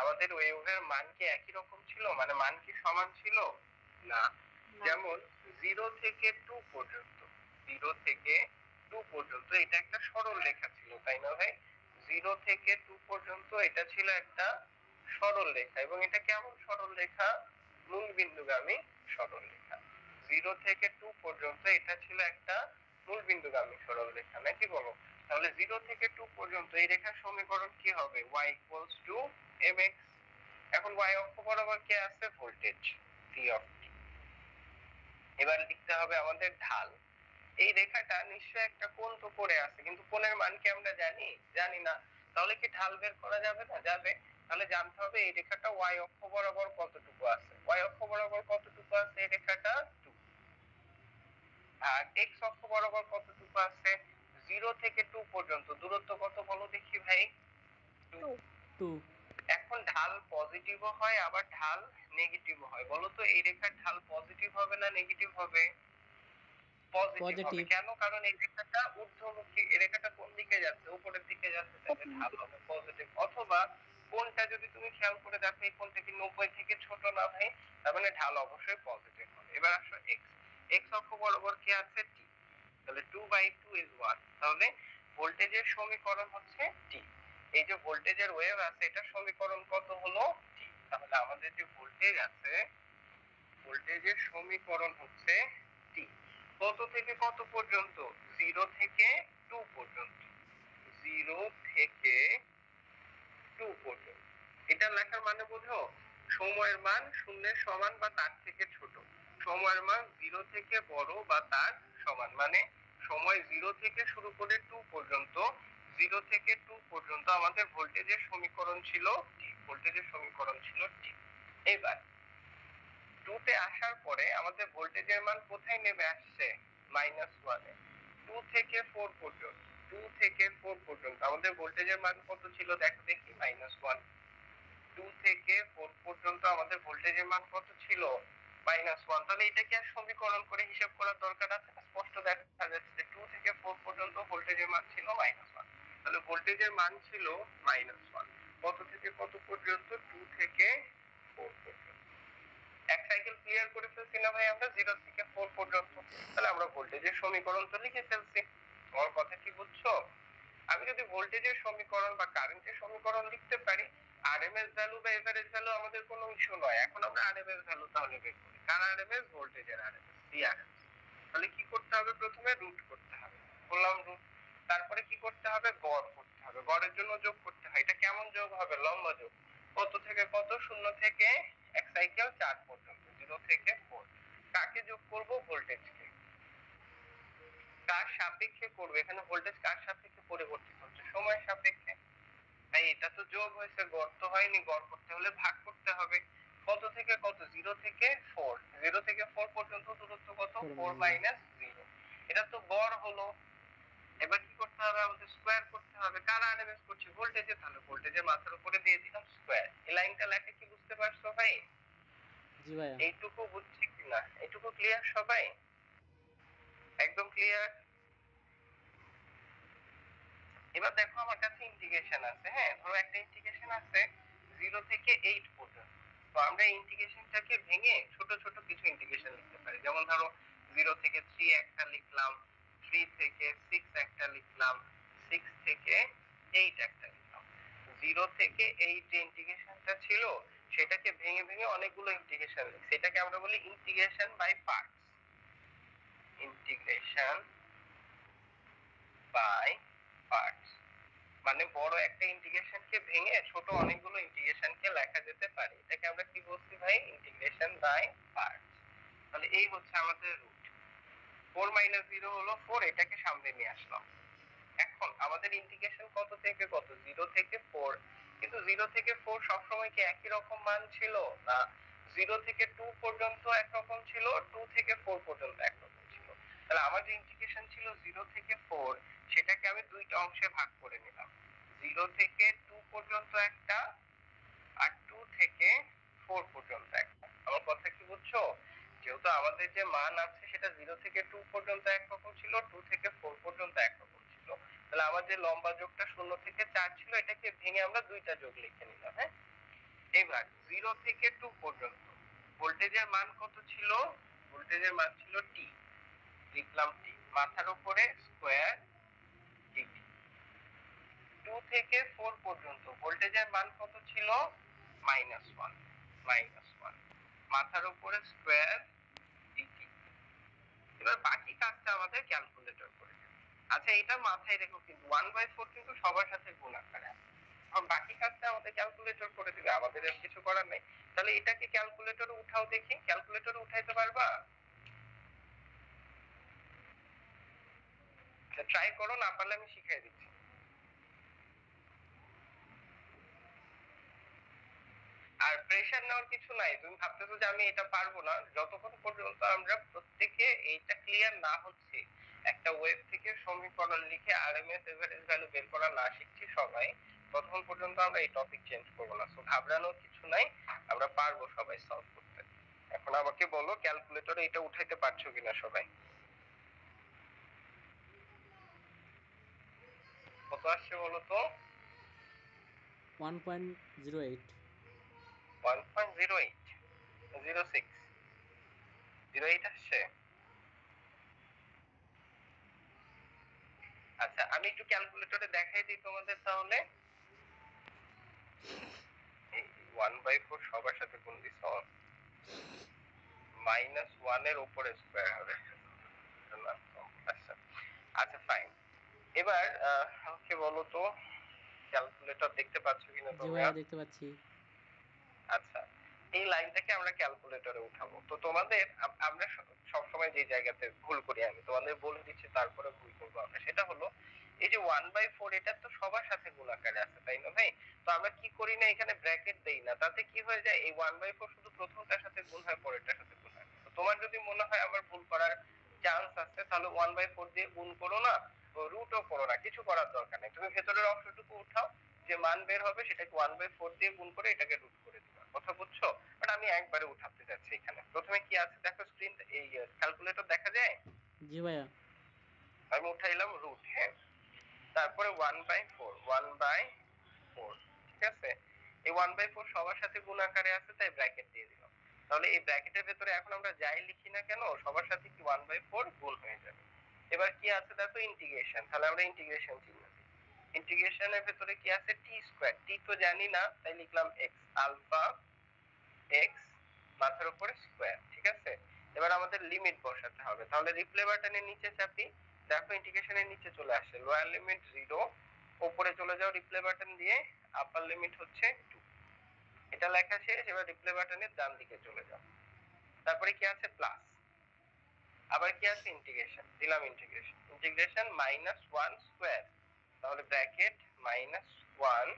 আমাদের ওয়েভের মান কি একই রকম ছিল, মানে মান কি সমান ছিল? না। যেমন 0 থেকে 2 পর্যন্ত, 0 থেকে 2 পর্যন্ত এটা একটা সরল রেখা ছিল, তাই না ভাই? 0 থেকে 2 পর্যন্ত এটা ছিল একটা সরল রেখা, এবং এটা কেমন সরল রেখা? মূল বিন্দুগামী সরল রেখা। 0 থেকে 2 পর্যন্ত এটা ছিল একটা মূল বিন্দুগামী সরল রেখা, নাকি বলো? তাহলে 0 থেকে 2 পর্যন্ত এই রেখার সমীকরণ কি হবে? y mx। এখন y অক্ষ বরাবর কি আছে? Voltage v of t। এবার লিখতে হবে আমাদের ঢাল। এই রেখাটা নিশ্চয় একটা কোণ তো করে আছে, কিন্তু কোণের মান কি আমরা জানি? জানি না। তাহলে কি ঢাল বের করা যাবে না? যাবে। তাহলে জানতে হবে এই রেখাটা y অক্ষ বরাবর কতটুকু আছে। y অক্ষ বরাবর কতটুকু আছে এই রেখাটা? 2। আর x অক্ষ বরাবর কতটুকু আছে? 0 থেকে 2 পর্যন্ত দূরত্ব কত বলো দেখি ভাই? 2। 2। এখন ঢাল পজিটিভও হয় আবার ঢাল নেগেটিভও হয়। বলো তো এই রেখার ঢাল পজিটিভ হবে না নেগেটিভ হবে? পজিটিভ হবে। পজিটিভ। কেন? কারণ এই রেখাটা ঊর্ধ্বমুখী, এই রেখাটা কোন দিকে যাচ্ছে? উপরের দিকে যাচ্ছে, তাহলে ঢাল হবে পজিটিভ। অথবা কোণটা যদি তুমি খেয়াল করে দেখো, এই কোণটা কি 90 থেকে ছোট না ভাই? তার মানে ঢাল অবশ্যই পজিটিভ হবে। এবার আসো এক্স। এক্স অক্ষ বরাবর কি আছে? টি। তাহলে 2/2 is 1। তাহলে ভোল্টেজের সমীকরণ হচ্ছে টি। এই যে ভোল্টেজের ওয়েভ আছে এটার সমীকরণ কত হলো? টি। তাহলে আমাদের যে ভোল্টেজ আছে, ভোল্টেজের সমীকরণ হচ্ছে টি। কত থেকে কত পর্যন্ত? 0 থেকে 2 পর্যন্ত। 0 থেকে 2 পর্যন্ত। এটা লেখার মানে বোঝো? সময়ের মান শূন্যের সমান বা তার থেকে ছোট, সময়ের মান 0 থেকে বড় বা তার সমান। মানে সময় 0 থেকে শুরু করে 2 পর্যন্ত, 0 থেকে 2 পর্যন্ত আমাদের ভোল্টেজের সমীকরণ ছিল টি। ভোল্টেজের সমীকরণ ছিল টি। এবার 2 তে আসার পরে আমাদের ভোল্টেজের মান কোথায় নেমে আসছে? -1 এ। 2 থেকে 4 পর্যন্ত, 2 থেকে 4 পর্যন্ত আমাদের ভোল্টেজের মান কত ছিল দেখো দেখি? -1। 2 থেকে 4 পর্যন্ত আমাদের ভোল্টেজের মান কত ছিল? -1। তাহলে এটা কি আর সমীকরণ করে হিসাব করার দরকার আছে? স্পষ্ট দেখা যাচ্ছে যে 2 থেকে 4 পর্যন্ত ভোল্টেজের মান ছিল -1। তাহলে ভোল্টেজের মান ছিল -1। কত থেকে কত পর্যন্ত? 2 থেকে 4 পর্যন্ত। এক সাইকেল ক্লিয়ার করে ফেলছি না ভাই আমরা 0 থেকে 4 পর্যন্ত? তাহলে আমরা ভোল্টেজের সমীকরণ তো লিখে ফেলছি। আমার কথা কি বুঝছো? আমি যদি ভোল্টেজের সমীকরণ বা কারেন্টের সমীকরণ লিখতে পারি, আরএমএস ভ্যালু বা এভারেজ ভ্যালু আমাদের কোনো ইস্যু নয়। এখন আমরা আরএমএস ভ্যালু তাহলে বের করি। কার আরএমএস? ভোল্টেজের আরএমএস, সিআরএমএস। তাহলে কি করতে হবে? প্রথমে রুট করতে হবে। করলাম রুট। তারপরে কি করতে হবে? গড় করতে হবে। গড়ের জন্য যোগ করতে হয়। এটা কেমন যোগ হবে? লম্বা যোগ। কত থেকে কত? 0 থেকে এক সাইকেল 4 পর্যন্ত, 0 থেকে 4। কাকে যোগ করব? ভোল্টেজকে। কার সাপেক্ষে করব? এখানে ভোল্টেজ কার সাপেক্ষে পরিবর্তিত হচ্ছে? সময়ের সাপেক্ষে। তাই এটা তো যোগ হয়েছে, গড় তো হয়নি। গড় করতে হলে ভাগ করতে হবে। কত থেকে কত? 0 থেকে 4। 0 থেকে 4 পর্যন্ত দূরত্ব কত? 4 - 0। এটা তো গড় হলো। এবার কি করতে হবে? আমাদের স্কয়ার করতে হবে। কার আরএমএস করছি? ভোল্টেজে। তাহলে ভোল্টেজের মাথার উপরে দিয়ে দিলাম স্কয়ার। এই লাইনটা লেখা কি বুঝতে পারছো ভাই? জি ভাইয়া। এইটুকু বুঝছি কিনা? এইটুকু ক্লিয়ার সবাই? একদম ক্লিয়ার? এবার দেখো আমার কাছে ইন্টিগ্রেশন আছে। হ্যাঁ, ধরো একটা ইন্টিগ্রেশন আছে 0 থেকে 8 পর্যন্ত। তো আমরা ইন্টিগ্রেশনটাকে ভেঙে ছোট ছোট কিছু ইন্টিগ্রেশন লিখতে পারি। যেমন ধরো 0 থেকে 3 একটা লিখলাম, 3 থেকে 6 একটা লিখলাম, 6 থেকে 8 একটা লিখলাম। 0 থেকে 8 যে ইন্টিগ্রেশনটা ছিল সেটাকে ভেঙে ভেঙে অনেকগুলো ইন্টিগ্রেশন লিখছি। সেটাকে আমরা বলি integration by parts. Integration by parts. মানে বড় একটা ইন্টিগ্রেশনকে ভেঙে ছোট অনেকগুলো ইন্টিগ্রেশনকে লেখা যেতে পারে। এটাকে আমরা কি বলছি ভাই? Integration by parts. তাহলে এই হচ্ছে আমাদের রুট। 4 - 0 হলো 4, এটাকে সামনে নিয়ে আসলাম। এখন আমাদের ইন্টিগ্রেশন কত থেকে কত? 0 থেকে 4। কিন্তু 0 থেকে 4 সবসময় কি একই রকম মান ছিল? না। 0 থেকে 2 পর্যন্ত একরকম ছিল, 2 থেকে 4 পর্যন্ত একরকম ছিল। তাহলে আমার যে ইন্টিগ্রেশন ছিল 0 থেকে 4 সেটাকে আমি দুইটা অংশে ভাগ করে নিলাম। 0 থেকে 2 পর্যন্ত একটা আর 2 থেকে 4 পর্যন্ত একটা। আমার কথা কি বুঝছো? যেহেতু আমাদের যে মান আছে সেটা 0 থেকে 2 পর্যন্ত একরকম ছিল, 2 থেকে 4 পর্যন্ত একরকম ছিল। তাহলে আমার যে লম্বা যোগটা 0 থেকে 4 ছিল এটাকে ভেঙে আমরা দুইটা যোগ লিখে নিলাম। হ্যাঁ, এবার 0 থেকে 2 পর্যন্ত ভোল্টেজের মান কত ছিল? ভোল্টেজের মান ছিল টি, লিখলাম টি, মাথার উপরে স্কয়ার ডিটি। 2 থেকে 4 পর্যন্ত ভোল্টেজের মান কত ছিল? -1, -1, মাথার উপরে স্কয়ার ডিটি। এবার বাকি কাজটা আমাদের ক্যালকুলেটর করে দেবে। আচ্ছা, এটা মাথায় রেখো কিন্তু 1/4 কিন্তু সবার সাথে গুণ আকারে আছে। আর বাকি কাজটা আমাদের ক্যালকুলেটর করে দিবে, আমাদের আর কিছু করার নেই। তাহলে এটাকে ক্যালকুলেটরে উঠাও দেখি, ক্যালকুলেটরে উঠাইতে পারবা? ট্রাই করো, না পারলে আমি শিখিয়ে দিচ্ছি। আর প্রেশার নেওয়ার কিছু নাই, তুমি ভাবতেছো যে আমি এটা পারবো না, যতক্ষণ পর্যন্ত আমরা প্রত্যেকে এইটা ক্লিয়ার না হচ্ছে, একটা ওয়েভ থেকে সমীকরণ লিখে আরএমএস এভারেজ ভ্যালু বের করা না শিখছি সবাই, ততক্ষণ পর্যন্ত আমরা এই টপিক চেঞ্জ করবো না। সো ঘাবড়ানোর কিছু নাই, আমরা পারবো সবাই সলভ করতে। এখন আমাকে বলো ক্যালকুলেটরে এটা উঠাইতে পারছো কিনা সবাই? কত আসছে বলো তো? 1.08। 1.08, 06, 08 আসছে। আচ্ছা, আমি একটু ক্যালকুলেটরে দেখাই দিই তোমাদের তাহলে। 1/4 সবার সাথে গুণ দিছ, -1 এর উপরে স্কয়ার হবে। আচ্ছা আচ্ছা, ফাইন। এবার আমাকে বলো তো ক্যালকুলেটর দেখতে পাচ্ছ কিনা জি তোমরা? ভাইয়া, দেখতে পাচ্ছি। আচ্ছা, এই লাইনটাকে আমরা ক্যালকুলেটরে উঠাবো। তো তোমাদের আমরা সবসময় যে জায়গাতে ভুল করি, আমি তোমাদের বলে দিচ্ছি তারপরে ভুল করবো আমরা, সেটা হলো এই যে 1/4 এটা তো সবার সাথে গুণ আকারে আছে, তাই না ভাই? তো আমরা কি করি না, এখানে ব্র্যাকেট দেই না, তাতে কি হয়ে যায়, এই 1/4 শুধু প্রথমটার সাথে গুণ হয়, পরেরটার সাথে গুণ হয়। তো তোমার যদি মনে হয় আমার ভুল করার চান্স আছে, তাহলে 1/4 দিয়ে গুণ করো না, রুটও করো না, কিছু করার দরকার নেই। তুমি ভেতরের অংশটুকু উঠাও, যে মান বের হবে সেটাকে 1/4 দিয়ে গুণ করে এটাকে রুট করে দিবা। কথা বুঝছো? বাট আমি একবারে উঠাতে যাচ্ছি। এখানে প্রথমে কি আছে দেখো, স্ক্রিন এই ক্যালকুলেটর দেখা যায়? জি ভাইয়া। আমি উঠাইলাম রুট। হ্যাঁ, তারপরে 1/4, 1/4, ঠিক আছে? এই 1/4 সবার সাথে গুণ আকারে আছে, তাই ব্র্যাকেট দিয়ে দিলাম। তাহলে এই ব্র্যাকেটের ভেতরে এখন আমরা যাই লিখি না কেন, সবার সাথে কি 1/4 গুণ হয়ে যাবে। এবার কি আছে দেখো, ইন্টিগ্রেশন। তাহলে আমরা ইন্টিগ্রেশন চিহ্ন দিই। ইন্টিগ্রেশনের ভেতরে কি আছে, টি স্কয়ার, টি তো জানি না তাই লিখলাম এক্স, আলফা এক্স মাথার উপরে স্কয়ার, ঠিক আছে? এবার আমাদের লিমিট বসাতে হবে। তাহলে রিপ্লে বাটনের নিচে চাপি, দেখো ইন্টিগ্রেশনের নিচে চলে আসে, লোয়ার লিমিট 0, উপরে চলে যাও রিপ্লে বাটন দিয়ে, আপার লিমিট হচ্ছে 2। এটা লেখা শেষ, এবার রিপ্লে বাটনের ডান দিকে চলে যাও। তারপরে কি আছে, প্লাস, আবার কি আছে, ইন্টিগ্রেশন দিলাম, ইন্টিগ্রেশন -1 স্কয়ার, তাহলে ব্র্যাকেট -1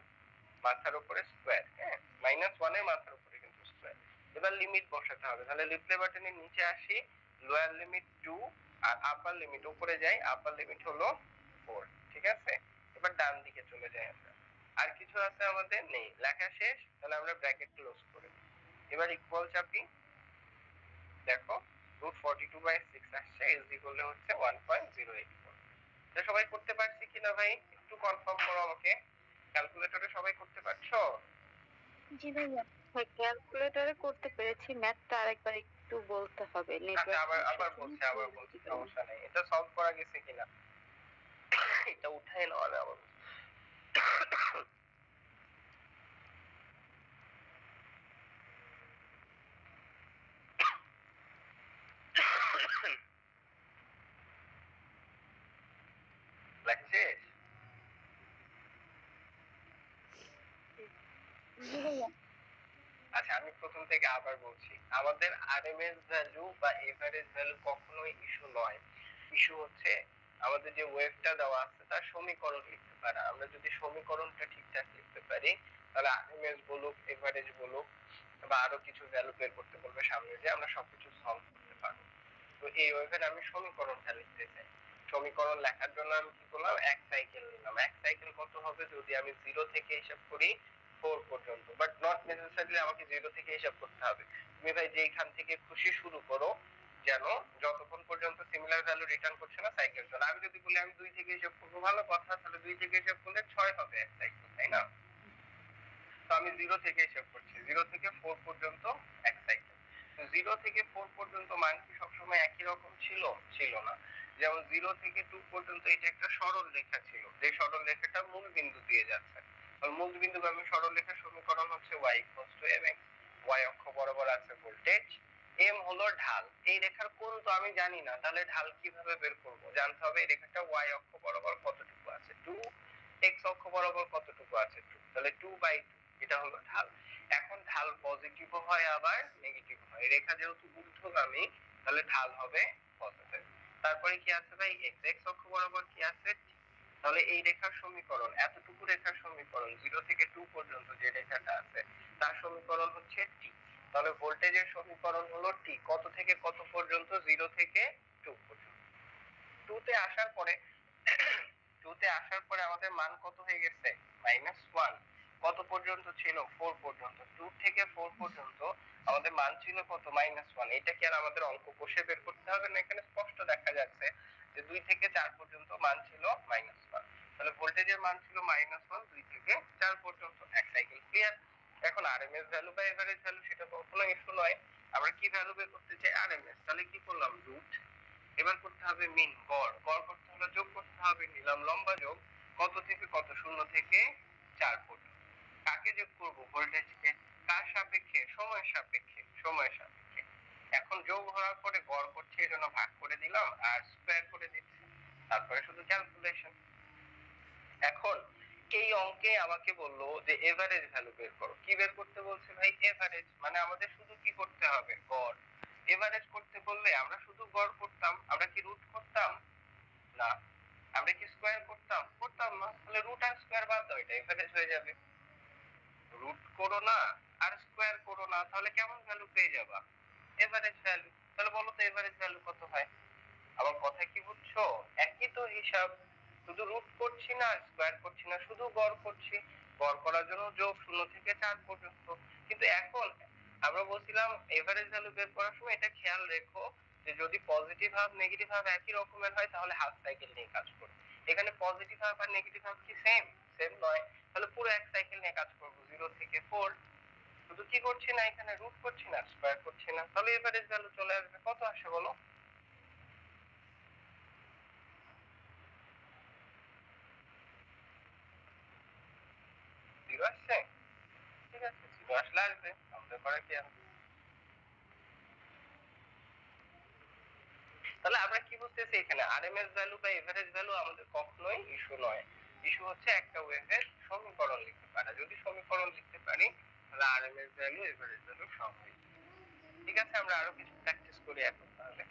মাথার উপরে স্কয়ার। হ্যাঁ, -1 এর মাথার উপরে কিন্তু স্কয়ার। এবার লিমিট বসাতে হবে। তাহলে রিপ্লে বাটনের নিচে আসি, লোয়ার লিমিট 2 আর আপার লিমিট উপরে যাই, আপার লিমিট হলো 4, ঠিক আছে? এবার ডান দিকে চলে যাই আমরা। আর কিছু আছে আমাদের? নেই, লেখা শেষ। তাহলে আমরা ব্র্যাকেট ক্লোজ করে দিই। এবার ইকুয়াল চাপি, দেখো √42/6 আসছে, ইজ ইকুয়াল হচ্ছে 1.084। এটা সবাই করতে পারছি কিনা ভাই, একটু কনফার্ম করো আমাকে। ক্যালকুলেটরে সবাই করতে পারছো? জি ভাইয়া। ক্যালকুলেটরে করতে পেরেছি, ম্যাথটা আরেকবার একটু বলতে হবে, আচ্ছা, নেটওয়ার্ক আবার সমস্যার আবার জন্য বলছি, একটু আবার বলছি, বুঝতে পারিনি। সমস্যা নেই। এটা সলভ করা গেছে কিনা এটা উঠাই নাও আবার। লেখা শেষ? জি ভাইয়া। আচ্ছা, আমি প্রথম থেকে আবার বলছি, আমাদের আরএমএস ভ্যালু বা এভারেজ ভ্যালু কখনোই ইস্যু নয়। ইস্যু হচ্ছে আমাদের যে ওয়েভটা দেওয়া আছে তার সমীকরণ লিখতে পারা। আমরা যদি সমীকরণটা ঠিকঠাক লিখতে পারি, তাহলে আরএমএস বলুক, এভারেজ বলুক বা আরো কিছু ভ্যালু বের করতে বলবে সামনে, যে আমরা সবকিছু সলভ করতে পারবো। তো এই ওয়েভের আমি সমীকরণটা লিখতে চাই। সমীকরণ লেখার জন্য আমি কি করলাম, এক সাইকেল নিলাম। এক সাইকেল কত হবে, যদি আমি 0 থেকে হিসাব করি 4 পর্যন্ত, বাট নট নেসেসারিলি আমাকে 0 থেকে হিসাব করতে হবে। তুমি ভাই যেখান থেকে খুশি শুরু করো, যেন যতক্ষণ পর্যন্ত সিমিলার ভ্যালু রিটার্ন করছে না সাইকেল চলে। আমি যদি বলি আমি 2 থেকে হিসাব করবো, ভালো কথা, তাহলে 2 থেকে হিসাব করলে 6 হবে এক সাইকেল, তাই না? তো আমি 0 থেকে হিসাব করছি, 0 থেকে 4 পর্যন্ত এক সাইকেল। তো 0 থেকে 4 পর্যন্ত মান কি সবসময় একই রকম ছিল? ছিল না। যেমন 0 থেকে 2 পর্যন্ত এটা একটা সরল রেখা ছিল, যে সরল রেখাটা মূল বিন্দু দিয়ে যাচ্ছে। আর মূল বিন্দুগামী সরল রেখার সমীকরণ হচ্ছে y mx। y অক্ষ বরাবর আছে ভোল্টেজ, m হলো ঢাল। এই রেখার কোণ তো আমি জানি না, তাহলে ঢাল কিভাবে বের করব? জানতে হবে এই রেখাটা y অক্ষ বরাবর কতটুকু আছে, 2, x অক্ষ বরাবর কতটুকু আছে, 2, তাহলে 2/2, এটা হলো ঢাল। এখন ঢাল পজিটিভ হয় আবার নেগেটিভ হয়, রেখা যেহেতু ঊর্ধ্বগামী তাহলে ঢাল হবে পজিটিভ। তারপরে কি আছে ভাই, x অক্ষ বরাবর কি আছে, তাহলে এই রেখার সমীকরণ, এতটুকু রেখার সমীকরণ 0 থেকে 2 পর্যন্ত যে রেখাটা আছে তার সমীকরণ হচ্ছে t। তাহলে ভোল্টেজের সমীকরণ হলো t, কত থেকে কত পর্যন্ত, 0 থেকে 2 পর্যন্ত। 2 তে আসার পরে 2 তে আসার পরে আমাদের মান কত হয়ে গেছে, -1। কত পর্যন্ত ছিল, 4 পর্যন্ত। 2 থেকে 4 পর্যন্ত আমাদের মান ছিল কত, -1। এটা কি আর আমাদের অঙ্ক কষে বের করতে হবে না? এখানে স্পষ্ট দেখা যাচ্ছে যে 2 থেকে 4 পর্যন্ত মান ছিল -1। তাহলে ভোল্টেজের মান ছিল -1 2 থেকে 4 পর্যন্ত, এক সাইকেল ক্লিয়ার। এখন আরএমএস ভ্যালু বা এভারেজ ভ্যালু সেটা কখনো ইস্যু নয়। আমরা কি ভ্যালু বের করতে চাই, আরএমএস। তাহলে কি করলাম, রুট। এবার করতে হবে মিন, গড়। গড় করতে হলে যোগ করতে হবে, নিলাম লম্বা যোগ। কত থেকে কত, 0 থেকে 4 পর্যন্ত। কাকে যোগ করব, ভোল্টেজকে। কার সাপেক্ষে, সময়ের সাপেক্ষে, সময়ের সাপেক্ষে। এখন যোগ হওয়ার পরে গড় করছি, এজন্য ভাগ করে দিলাম আর স্কয়ার করে দিচ্ছি, তারপরে শুধু ক্যালকুলেশন। এখন এই অঙ্কে আমাকে বললো যে এভারেজ ভ্যালু বের করো। কি বের করতে বলছে ভাই, এভারেজ। মানে আমাদের শুধু কি করতে হবে, গড়। এভারেজ করতে বললে আমরা শুধু গড় করতাম, আমরা কি রুট করতাম না? আমরা কি স্কয়ার করতাম, করতাম না। তাহলে রুট আর স্কয়ার বাদ দাও, এটা এভারেজ হয়ে যাবে। রুট করো না আর স্কয়ার করো না, তাহলে কেমন ভ্যালু পেয়ে যাবা, এভারেজ ভ্যালু। তাহলে বলো তো এভারেজ ভ্যালু কত হয়? আমার কথা কি বুঝছো? একই তো হিসাব, শুধু রুট করছি না, স্কয়ার করছি না, শুধু গড় করছি। গড় করার জন্য যোগ 0 থেকে 4 পর্যন্ত। কিন্তু এখন আমরা বলছিলাম এভারেজ ভ্যালু বের করার সময় এটা খেয়াল রেখো যে যদি পজিটিভ হাফ নেগেটিভ হাফ একই রকমের হয় তাহলে হাফ সাইকেল নিয়ে কাজ করো। এখানে পজিটিভ হাফ আর নেগেটিভ হাফ কি সেম? সেম নয়। তাহলে পুরো এক সাইকেল নিয়ে কাজ করবো, 0 থেকে 4। শুধু কি করছি না, এখানে রুট করছি না, স্কয়ার করছি না, তাহলে এভারেজ ভ্যালু চলে আসবে। কত আসে বলো? 0 আসছে? ঠিক আছে, 0 আসলে আসবে, আমাদের করার কি আছে। তাহলে আমরা কি বুঝতেছি, এখানে আরএমএস ভ্যালু বা এভারেজ ভ্যালু আমাদের কখনোই ইস্যু নয়। ইস্যু হচ্ছে একটা ওয়েভের সমীকরণ লিখতে পারা। যদি সমীকরণ লিখতে পারি তাহলে আরএমএস ভ্যালু এভারেজ ভ্যালু সব হয়ে যাবে। ঠিক আছে, আমরা আরো কিছু প্র্যাকটিস করি এখন তাহলে।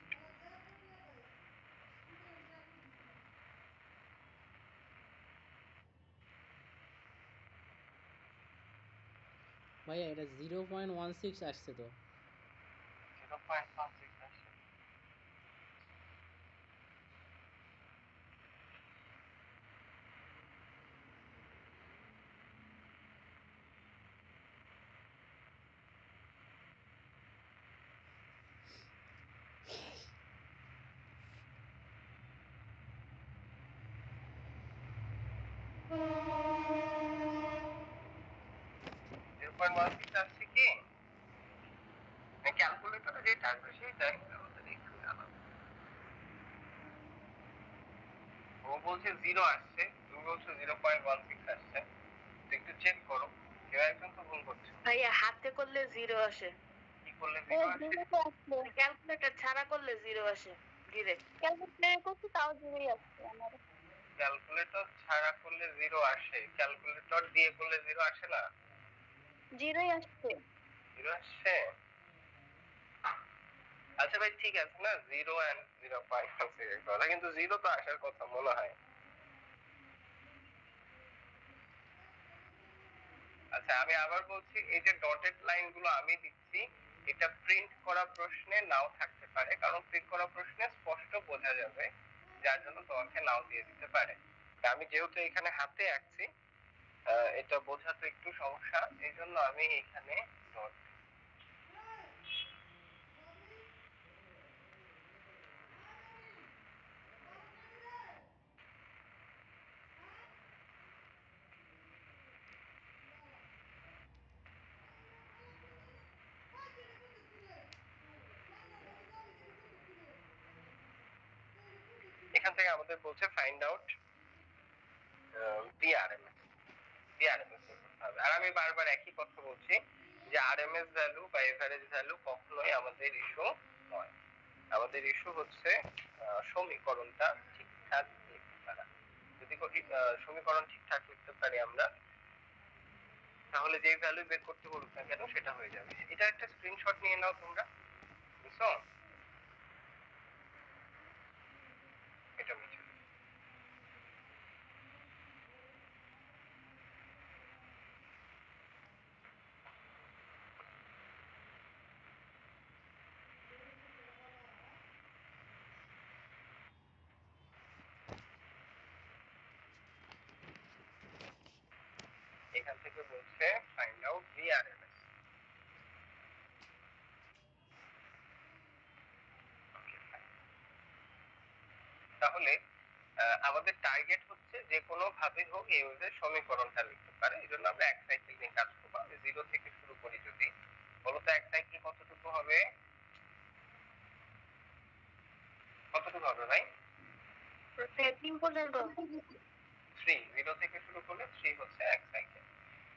ভাইয়া এটা 0.16 আসছে তো। 0.16 আসছে। আসছে কি, ক্যালকুলেটরে যেটা আসবে সেটাই আমাদের একটু আলাদা। ও বলছে 0 আসছে, তুমি বলছো 0.16 আসছে। একটু চেক করো, কেউ একজন তো ভুল করছে। ভাইয়া হাতে করলে 0 আসে, কি করলে 0 আসে? ক্যালকুলেটর ছাড়া করলে 0 আসে ডিরেক্ট। ক্যালকুলেটর করছি তাও 0ই আসছে আমার। ক্যালকুলেটর ছাড়া করলে 0 আসে, ক্যালকুলেটর দিয়ে করলে 0 আসে না? 0ই আসছে। 0 আসছে? আচ্ছা ভাই ঠিক আছে না, 0 এন্ড 0.16 এর কথা, কিন্তু 0 তো আসার কথা মনে হয়। আচ্ছা আচ্ছা আমি আবার বলছি, এই যে ডটেড লাইনগুলো আমি দিচ্ছি, এটা প্রিন্ট করা প্রশ্নে নাও থাকতে পারে, কারণ প্রিন্ট করা প্রশ্নে স্পষ্ট বোঝা যাবে, যার জন্য তোমাকে নাও দিয়ে দিতে পারে। আমি যেহেতু এখানে হাতে আঁকছি, এটা বোঝাতে একটু সমস্যা, এই জন্য আমি এখানে ডট। এখান থেকে আমাদের বলছে ফাইন্ড আউট বিআরএমএস। বিআরএমএস করতে হবে। আর আমি বারবার একই কথা বলছি যে আরএমএস ভ্যালু বা এভারেজ ভ্যালু কখনোই আমাদের ইস্যু নয়। আমাদের ইস্যু হচ্ছে সমীকরণটা ঠিকঠাক লিখতে পারা। যদি সমীকরণ ঠিকঠাক লিখতে পারি আমরা, তাহলে যে ভ্যালু বের করতে বলুক না কেন সেটা হয়ে যাবে। এটা একটা স্ক্রিনশট নিয়ে নাও তোমরা, বুঝছো? এটা বুঝছো? এখান থেকে বলছে ফাইন্ড আউট ভিআরএমএস। তাহলে আমাদের টার্গেট হচ্ছে যে কোনো ভাবে হোক এই ওয়েভের সমীকরণটা লিখতে পারে। এই জন্য আমরা এক সাইকেল নিয়ে কাজ করবো। আমি 0 থেকে শুরু করি যদি, বলতো এক সাইকেল কতটুকু হবে? কতটুকু হবে ভাই? 3 পর্যন্ত। 3। 0 থেকে শুরু করলে 3 হচ্ছে এক সাইকেল।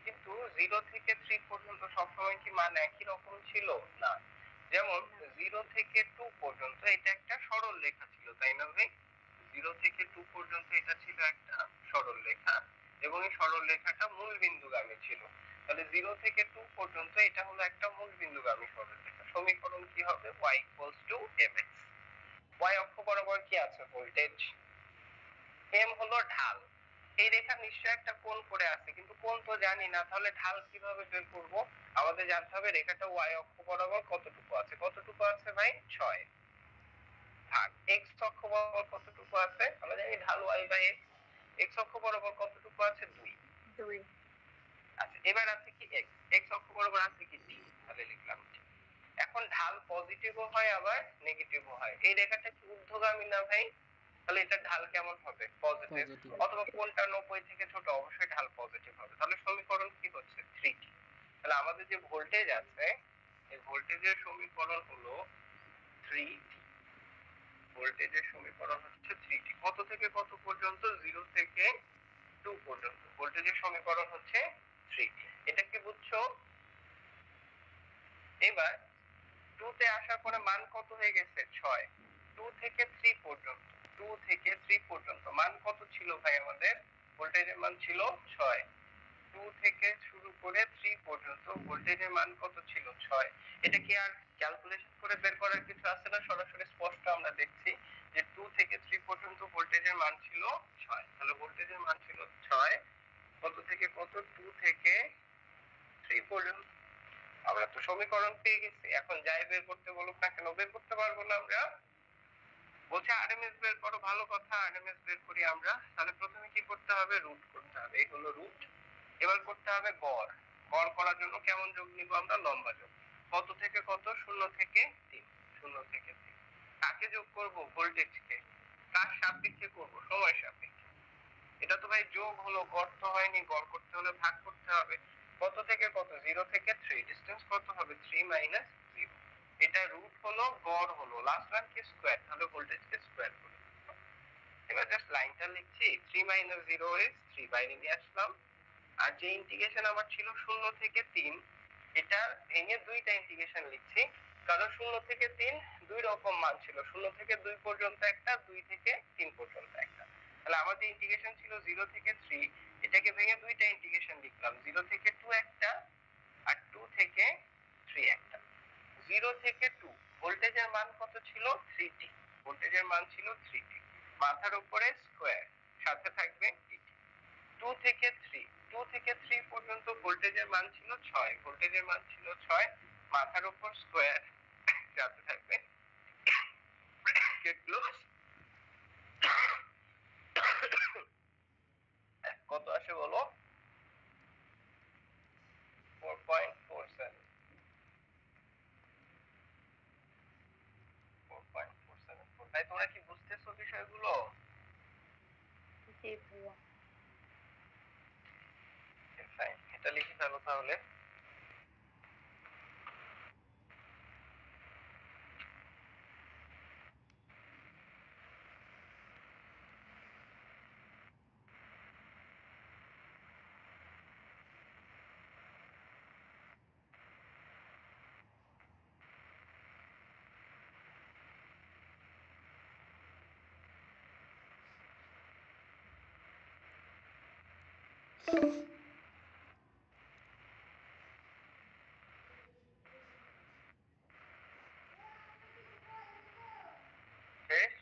কিন্তু 0 থেকে 3 পর্যন্ত সবসময় কি মান একই রকম ছিল? না। যেমন 0 থেকে 2 পর্যন্ত এটা একটা সরল রেখা ছিল, তাই না ভাই? 0 থেকে 2 পর্যন্ত এটা ছিল একটা সরল রেখা, এবং এই সরল রেখাটা মূল বিন্দুগামী ছিল। তাহলে 0 থেকে 2 পর্যন্ত এটা হলো একটা মূল বিন্দুগামী সরল রেখা। সমীকরণ কি হবে? y mx। y অক্ষ বরাবর কি আছে? ভোল্টেজ। m হলো ঢাল। এই রেখা নিশ্চয় একটা কোণ করে আছে, কিন্তু কোণ তো জানি না, তাহলে ঢাল কিভাবে বের করব? আমাদের জানতে হবে রেখাটা y অক্ষ বরাবর কতটুকু আছে। কতটুকু আছে ভাই? 6 ভাগ x অক্ষ বরাবর কতটুকু আছে? আমরা জানি ঢাল y বাই x। x অক্ষ বরাবর কতটুকু আছে? 2। আচ্ছা এবার আছে কি x। x অক্ষ বরাবর আছে কি t। তাহলে লিখলাম t। এখন ঢাল পজিটিভও হয় আবার নেগেটিভও হয়। এই রেখাটা কি ঊর্ধ্বগামী না ভাই? তাহলে এটা ঢাল কেমন হবে? পজিটিভ। পজিটিভ। অথবা কোনটা 90 থেকে ছোট? অবশ্যই ঢাল পজিটিভ হবে। তাহলে সমীকরণ কি হচ্ছে? 3t। তাহলে আমাদের যে ভোল্টেজ আছে, এই ভোল্টেজের সমীকরণ হলো 3t। ভোল্টেজের সমীকরণ হচ্ছে 3t। কত থেকে কত পর্যন্ত? 0 থেকে 2 পর্যন্ত ভোল্টেজের সমীকরণ হচ্ছে 3t। এটা কি বুঝছো? এবার 2 তে আসার পরে মান কত হয়ে গেছে? 6। 2 থেকে 3 পর্যন্ত, 2 থেকে 3 পর্যন্ত মান কত ছিল ভাই আমাদের? ভোল্টেজের মান ছিল 6। 2 থেকে শুরু করে 3 পর্যন্ত ভোল্টেজের মান কত ছিল? 6। এটা কি আর ক্যালকুলেশন করে বের করার কিছু আছে না? সরাসরি স্পষ্ট আমরা দেখছি যে 2 থেকে 3 পর্যন্ত ভোল্টেজের মান ছিল 6। তাহলে ভোল্টেজের মান ছিল 6। কত থেকে কত? 2 থেকে 3 পর্যন্ত। আমরা তো সমীকরণ পেয়ে গেছি। এখন যাই বের করতে বলুক না কেন বের করতে পারবো না আমরা? বলছে আরএমএস বের করো, ভালো কথা, আরএমএস বের করি আমরা। তাহলে প্রথমে কি করতে হবে? রুট করতে হবে। এই হলো রুট। এবার করতে হবে গড়। গড় করার জন্য কেমন যোগ নিব আমরা? লম্বা যোগ। কত থেকে কত? 0 থেকে 3। 0 থেকে 3। কাকে যোগ করব? ভোল্টেজকে। কার সাপেক্ষে করব? সময় সাপেক্ষে। এটা তো ভাই যোগ হলো, গড় তো হয়নি। গড় করতে হলে ভাগ করতে হবে। কত থেকে কত? 0 থেকে 3। ডিসটেন্স কত হবে? 3 মাইনাস 0। এটা রুট হলো, গড় হলো, লাস্ট মান কি? স্কয়ার। তাহলে ভোল্টেজকে স্কয়ার করে। এবার জাস্ট লাইনটা লিখছি, 3 মাইনাস 0 ইজ 3, বাইরে নিয়ে আসলাম। আর যে ইন্টিগ্রেশন আমার ছিল 0 থেকে 3, এটা ভেঙে দুইটা ইন্টিগ্রেশন লিখছি, কারণ 0 থেকে 3 দুই রকম মান ছিল। 0 থেকে 2 পর্যন্ত একটা, 2 থেকে 3 পর্যন্ত একটা। তাহলে আমাদের ইন্টিগ্রেশন ছিল 0 থেকে 3, এটাকে ভেঙে দুইটা ইন্টিগ্রেশন লিখলাম। 0 থেকে 2 একটা, আর 2 থেকে 3 একটা। 0 থেকে 2 ভোল্টেজের মান কত ছিল? 3t। ভোল্টেজের মান ছিল 3t। মাথার উপরে স্কয়ার, সাথে থাকবে dt। 2 থেকে থেকে 3 2 থেকে 3 পর্যন্ত ভোল্টেজের মান ছিল 6, ভোল্টেজের মান ছিল 6, মাথার উপর স্কয়ার যাতে থাকবে ব্র্যাকেট ক্লোজ। কত আসে বলো? 4.47, 4.474। ভাই তোমরা কি বুঝতেছো বিষয়গুলো? জি ভাইয়া। ফাইন, এটা লিখে ফেলো তাহলে। শেষ?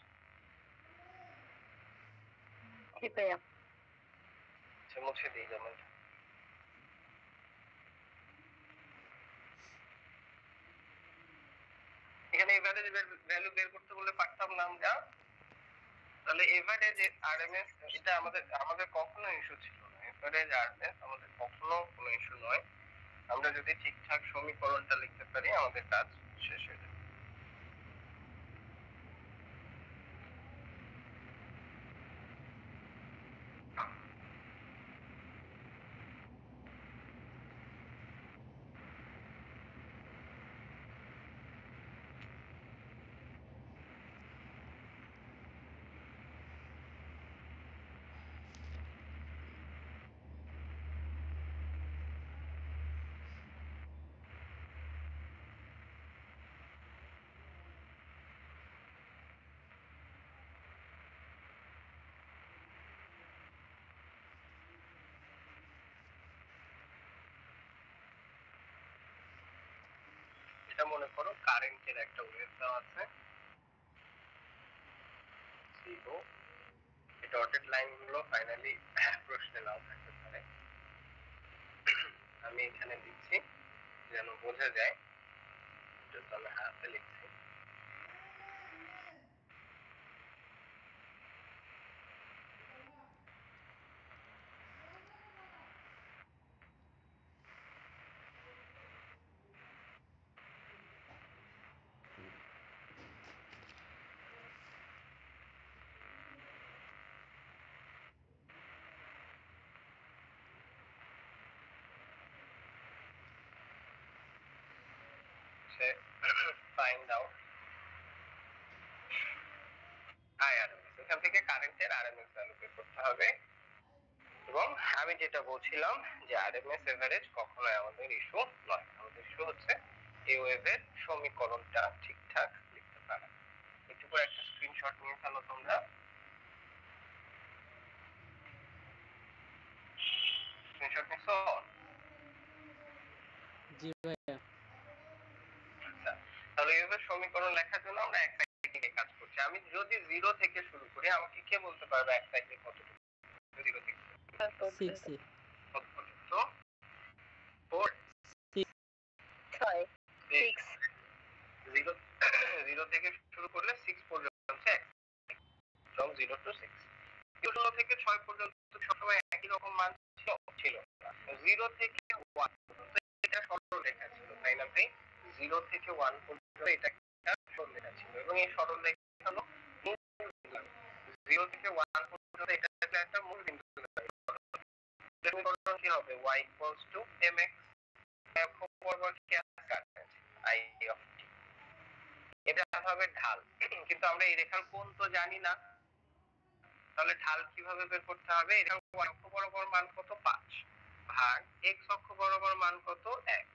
জি ভাইয়া। আচ্ছা, মুছে দিই যেমন। এখানে এভারেজ ভ্যালু বের করতে বললে পারতাম না আমরা। তাহলে এভারেজ আরএমএস এটা আমাদের কখনো ইস্যু ছিল না। এভারেজ আরএমএস আমাদের কখনো কোনো ইস্যু নয়। আমরা যদি ঠিকঠাক সমীকরণটা লিখতে পারি আমাদের কাজ শেষ হয়ে যাবে। এটা মনে করো কারেন্টের একটা ওয়েভ দেওয়া আছে 0। এই ডটেড লাইনগুলো ফাইনালি প্রশ্নে নাও থাকতে পারে। আমি এখানে লিখছি যেন বোঝা যায়, যেহেতু আমি হাতে লিখছি। Find out RMS. এখান থেকে কারেন্টের আরএমএস ভ্যালু বের করতে হবে। এবং আমি যেটা বলছিলাম যে আরএমএস এভারেজ কখনোই আমাদের ইস্যু নয়। আমাদের ইস্যু হচ্ছে এই ওয়েভের সমীকরণটা ঠিকঠাক লিখতে পারা। একটু করে একটা স্ক্রিনশট নিয়ে ফেলো তোমরা। স্ক্রিনশট নিছো? জি ভাইয়া। আচ্ছা, তাহলে এইভাবে সমীকরণ লেখার জন্য আমরা এক সাইকেলে কাজ করছি। আমি যদি 0 থেকে শুরু করি, আমাকে কে বলতে পারবে এক সাইকেল কতটুকু? 0 থেকে 6 কত পর্যন্ত? 4 ছয়। 6। 0 0 থেকে শুরু করলে 6 পর্যন্ত এক, from 0 to 6। 0 থেকে 6 পর্যন্ত সবসময় একই রকম মান ছিল না। 0 থেকে 1 পর্যন্ত এটা সরলরেখা ছিল, তাই না ভাই? 0 থেকে 1 পর্যন্ত এটা একটা সরলরেখা ছিল এবং এই সরলরেখা হলো মূল বিন্দু। 0 থেকে 1 পর্যন্ত এটা একটা মূল বিন্দু। সমীকরণ কি হবে? y equals to mx অক্ষ বরাবর কি আছে কারেন্ট I of t। এটা হবে ঢাল, কিন্তু আমরা এই রেখার কোণ তো জানি না। তাহলে ঢাল কিভাবে বের করতে হবে? এটা y অক্ষ বরাবর মান কত? 5 ভাগ x অক্ষ বরাবর মান কত? 1।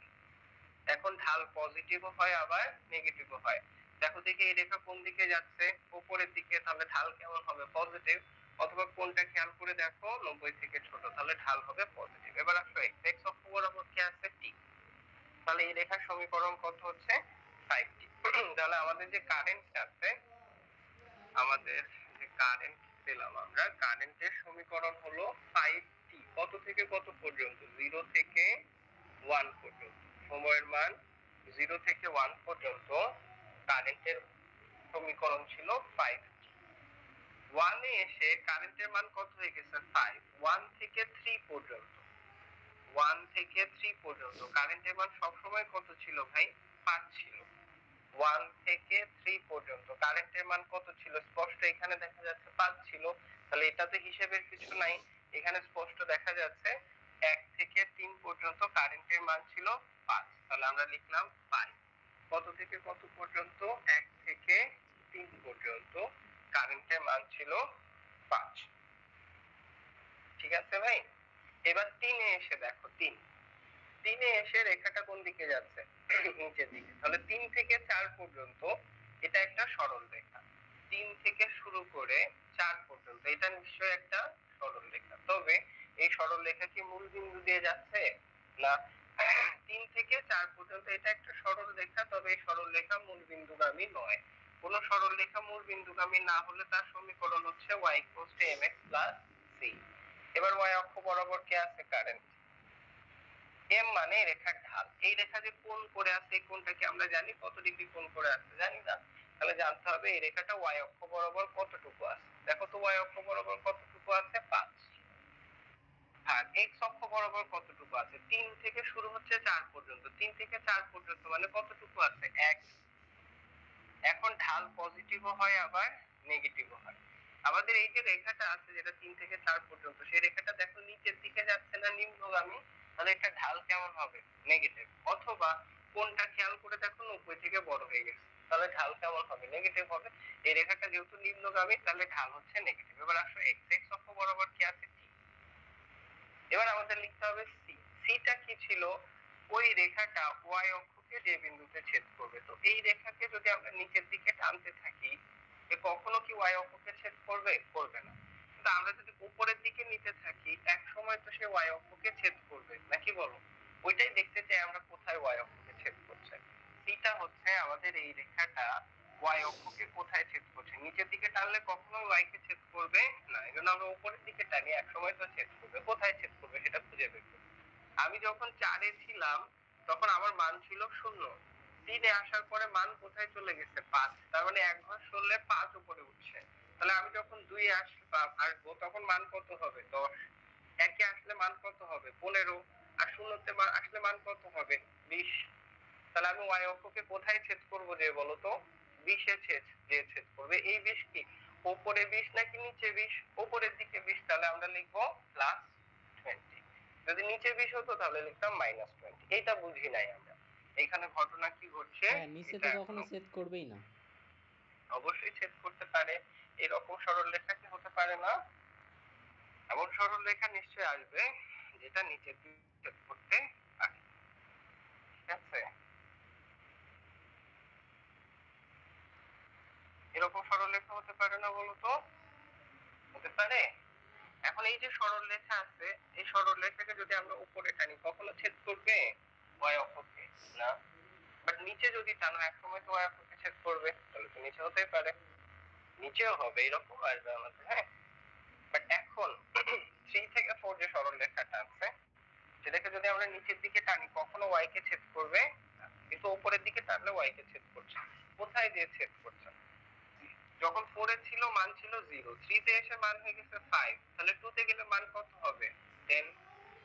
এখন ঢাল পজিটিভও হয় আবার নেগেটিভও হয়। দেখো দেখি এই রেখা কোন দিকে যাচ্ছে? উপরের দিকে, তাহলে ঢাল কেমন হবে? পজিটিভ। অথবা কোনটা খেয়াল করে দেখো 90 থেকে ছোট, তাহলে ঢাল হবে পজিটিভ। এবার আসো x অক্ষ বরাবর কি আছে? t। তাহলে এই রেখার সমীকরণ কত হচ্ছে? 5t। তাহলে আমাদের যে কারেন্ট আছে, আমাদের যে কারেন্ট পেলাম আমরা, কারেন্টের সমীকরণ হলো 5t। কত থেকে কত পর্যন্ত? 0 থেকে 1 পর্যন্ত। সময়ের মান 0 থেকে 1 পর্যন্ত কারেন্টের সমীকরণ ছিল 5। 1 এ এসে কারেন্টের মান কত হয়ে গেছে? 5। 1 থেকে 3 পর্যন্ত, 1 থেকে 3 পর্যন্ত কারেন্টের মান সবসময় কত ছিল ভাই? 5 ছিল। 1 থেকে 3 পর্যন্ত কারেন্টের মান কত ছিল? স্পষ্ট এখানে দেখা যাচ্ছে 5 ছিল। তাহলে এটাতে হিসেবের কিছু নাই, এখানে স্পষ্ট দেখা যাচ্ছে 1 থেকে 3 পর্যন্ত কারেন্টের মান ছিল 5। তাহলে আমরা লিখলাম 5। কত থেকে কত পর্যন্ত? 1 থেকে 3 পর্যন্ত কারেন্টের মান ছিল 5। ঠিক আছে ভাই? এবার 3 এ এসে দেখো, 3 এ এসে রেখাটা কোন দিকে যাচ্ছে? নিচের দিকে। তাহলে 3 থেকে 4 পর্যন্ত এটা একটা সরল রেখা। 3 থেকে শুরু করে 4 পর্যন্ত এটা নিশ্চয়ই একটা সরল রেখা। তবে এই সরল রেখা কি মূল বিন্দু দিয়ে যাচ্ছে? না। 3 থেকে 4 পর্যন্ত এটা একটা সরল রেখা, তবে এই সরল রেখা মূল বিন্দুগামী নয়। কোন সরল রেখা মূল বিন্দুগামী না হলে তার সমীকরণ হচ্ছে y mx c। এবার y অক্ষ বরাবর কি আছে? কারেন্ট। m মানে রেখার ঢাল। এই রেখা যে কোণ করে আছে, এই কোণটাকে আমরা জানি কত ডিগ্রি কোণ করে আছে? জানি না। তাহলে জানতে হবে এই রেখাটা y অক্ষ বরাবর কতটুকু আছে। দেখো তো y অক্ষ বরাবর কতটুকু আছে? 5। আর x অক্ষ বরাবর কতটুকু আছে? 3 থেকে শুরু হচ্ছে 4 পর্যন্ত। 3 থেকে 4 পর্যন্ত মানে কতটুকু আছে? 1। এখন ঢাল পজিটিভও হয় আবার নেগেটিভও হয়। আমাদের এই যে রেখাটা আছে যেটা 3 থেকে 4 পর্যন্ত, সেই রেখাটা দেখো নিচের দিকে যাচ্ছে না নিম্নগামী? তাহলে এটা ঢাল কেমন হবে? নেগেটিভ। অথবা কোনটা খেয়াল করে দেখো 90 থেকে বড় হয়ে গেছে, তাহলে ঢাল কেমন হবে? নেগেটিভ হবে। এই রেখাটা যেহেতু নিম্নগামী তাহলে ঢাল হচ্ছে নেগেটিভ। এবার আসো x অক্ষ বরাবর কি আছে? t। এবার আমাদের লিখতে হবে c। cটা কি ছিল? ওই রেখাটা y অক্ষকে যে বিন্দুতে ছেদ করবে। তো এই রেখাকে যদি আমরা নিচের দিকে টানতে থাকি, এ কখনো কি y অক্ষকে ছেদ করবে? করবে না। কিন্তু আমরা যদি উপরের দিকে নিতে থাকি, এক সময় তো সে y অক্ষকে ছেদ করবে, নাকি বলো? ওইটাই দেখতে চাই আমরা কোথায় y অক্ষকে ছেদ করছে। cটা হচ্ছে আমাদের এই রেখাটা y অক্ষকে কোথায় ছেদ করছে। নিচের দিকে টানলে কখনো y কে ছেদ করবে না, এজন্য আমরা উপরের দিকে টানি, এক সময় তো ছেদ করবে। কোথায় ছেদ করবে সেটা খুঁজে বের করব। আমি যখন 4 এ ছিলাম তখন আমার মান ছিল 0। 3 এ আসার পরে মান কোথায় চলে গেছে? 5। তার মানে এক ঘর সরলে 5 উপরে উঠছে। তাহলে আমি যখন 2 এ আসবো তখন মান কত হবে? 10। 1 এ আসলে মান কত হবে? 15। আর 0 তে আসলে মান কত হবে? 20। তাহলে আমি y অক্ষকে কোথায় ছেদ করব যে বলো তো? 20 এ ছেদ করবে। এই 20 কি উপরে 20 নাকি নিচে 20? উপরের দিকে 20, তাহলে আমরা লিখব +20। যদি নিচে 20 হতো তাহলে লিখতাম -20। এইটা বুঝি নাই আমরা। এখানে ঘটনা কি ঘটছে? হ্যাঁ, নিচে এটা তো কখনো এখনো সেট করবেই না। অবশ্যই ছেদ করতে পারে। এরকম সরল রেখা কি হতে পারে না? এমন সরল রেখা নিশ্চয়ই আসবে যেটা নিচের দিকে ছেদ করতে পারে। ঠিক আছে? এরকম সরলরেখা হতে পারে না বলো তো? হতে পারে। এখন এই যে সরলরেখা আছে, এই সরলরেখাকে যদি আমরা উপরে টানি কখনো ছেদ করবে y অক্ষকে? না। বাট নিচে যদি টানো এক সময় তো y অক্ষকে ছেদ করবে, তাহলে তো নিচে হতেই পারে। নিচেও হবে, এরকম আসবে আমাদের। হ্যাঁ, বাট এখন 3 থেকে 4 যে সরলরেখাটা আছে সেটাকে যদি আমরা নিচের দিকে টানি কখনো y কে ছেদ করবে না, কিন্তু উপরের দিকে টানলে y কে ছেদ করছে। কোথায় দিয়ে ছেদ করছে? যখন 4 এ ছিল মান ছিল 0, 3 তে এসে মান হয়ে গেছে 5, তাহলে 2 তে গেলে মান কত হবে? 10,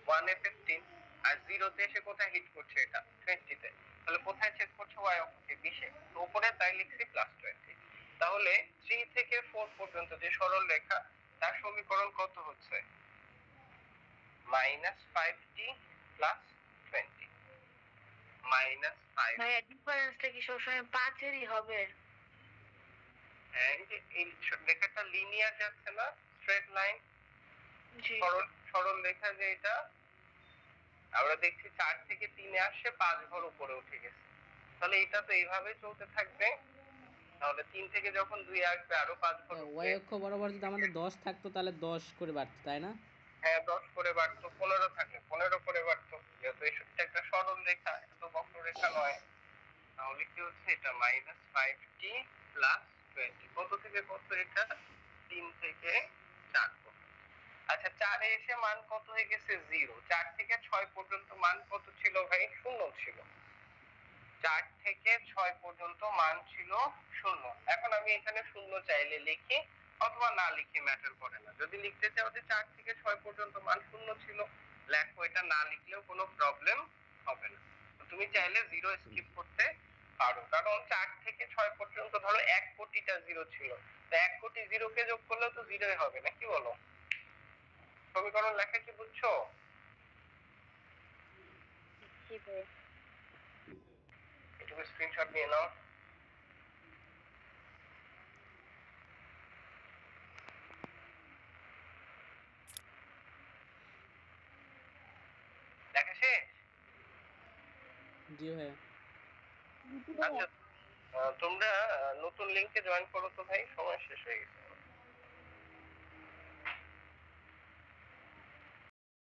1 এ 15, আর 0 তে এসে কোথায় হিট করছে? এটা 20 তে। তাহলে কোথায় ছেদ করছে? y অক্ষকে 20 এ। তো উপরে তাই লিখছি +20। তাহলে 3 থেকে 4 পর্যন্ত যে সরল রেখা তার সমীকরণ কত হচ্ছে? -5t + 20। -5। ভাইয়া ডিফারেন্সটা কি সবসময় 5 এরই হবে? হ্যাঁ, এই রেখাটা লিনিয়ার যাচ্ছে না, স্ট্রেট লাইন, জি। সরল রেখা যে এটা আমরা দেখছি 4 থেকে 3 এ আসছে 5 ঘর উপরে উঠে গেছে। তাহলে এটা তো এইভাবে চলতে থাকবে। তাহলে 3 থেকে যখন 2 এ আসবে আরো 5 ঘর হ্যাঁ, y উঠবে। অক্ষ বরাবর যদি আমাদের 10 থাকতো তাহলে 10 করে বাড়তো, তাই না? হ্যাঁ, 10 করে বাড়তো। 15 থাকলে 15 করে বাড়তো। যেহেতু এটা একটা সরল রেখা, এটা তো বক্ররেখা নয়। তাহলে কি হচ্ছে? এটা -5t + 20। কত থেকে কত এটা? 3 থেকে 4 পর্যন্ত। আচ্ছা 4 এ এসে মান কত হয়ে গেছে 0। 4 থেকে 6 পর্যন্ত মান কত ছিল ভাই? 0 ছিল। 4 থেকে 6 পর্যন্ত মান ছিল 0। এখন আমি এখানে 0 চাইলে লিখি অথবা না লিখি ম্যাটার করে না। যদি লিখতে চাও যে 4 থেকে 6 পর্যন্ত মান 0 ছিল, লেখো, এটা না লিখলেও কোনো প্রবলেম হবে না। তো তুমি চাইলে 0 স্কিপ করতে পারো, কারণ 4 থেকে 6 পর্যন্ত ধরো 1 কোটিটা 0 ছিল, তো 1 কোটি 0 কে যোগ করলেও তো 0ই হবে, নাকি বলো? সমীকরণ লেখা কি বুঝছো? জি ভাইয়া। এটুকু স্ক্রিনশট নিয়ে নাও। লেখা শেষ? জি ভাইয়া। জি ভাইয়া। আচ্ছা তোমরা নতুন লিংকে জয়েন করো তো ভাই, সময় শেষ হয়ে গেছে।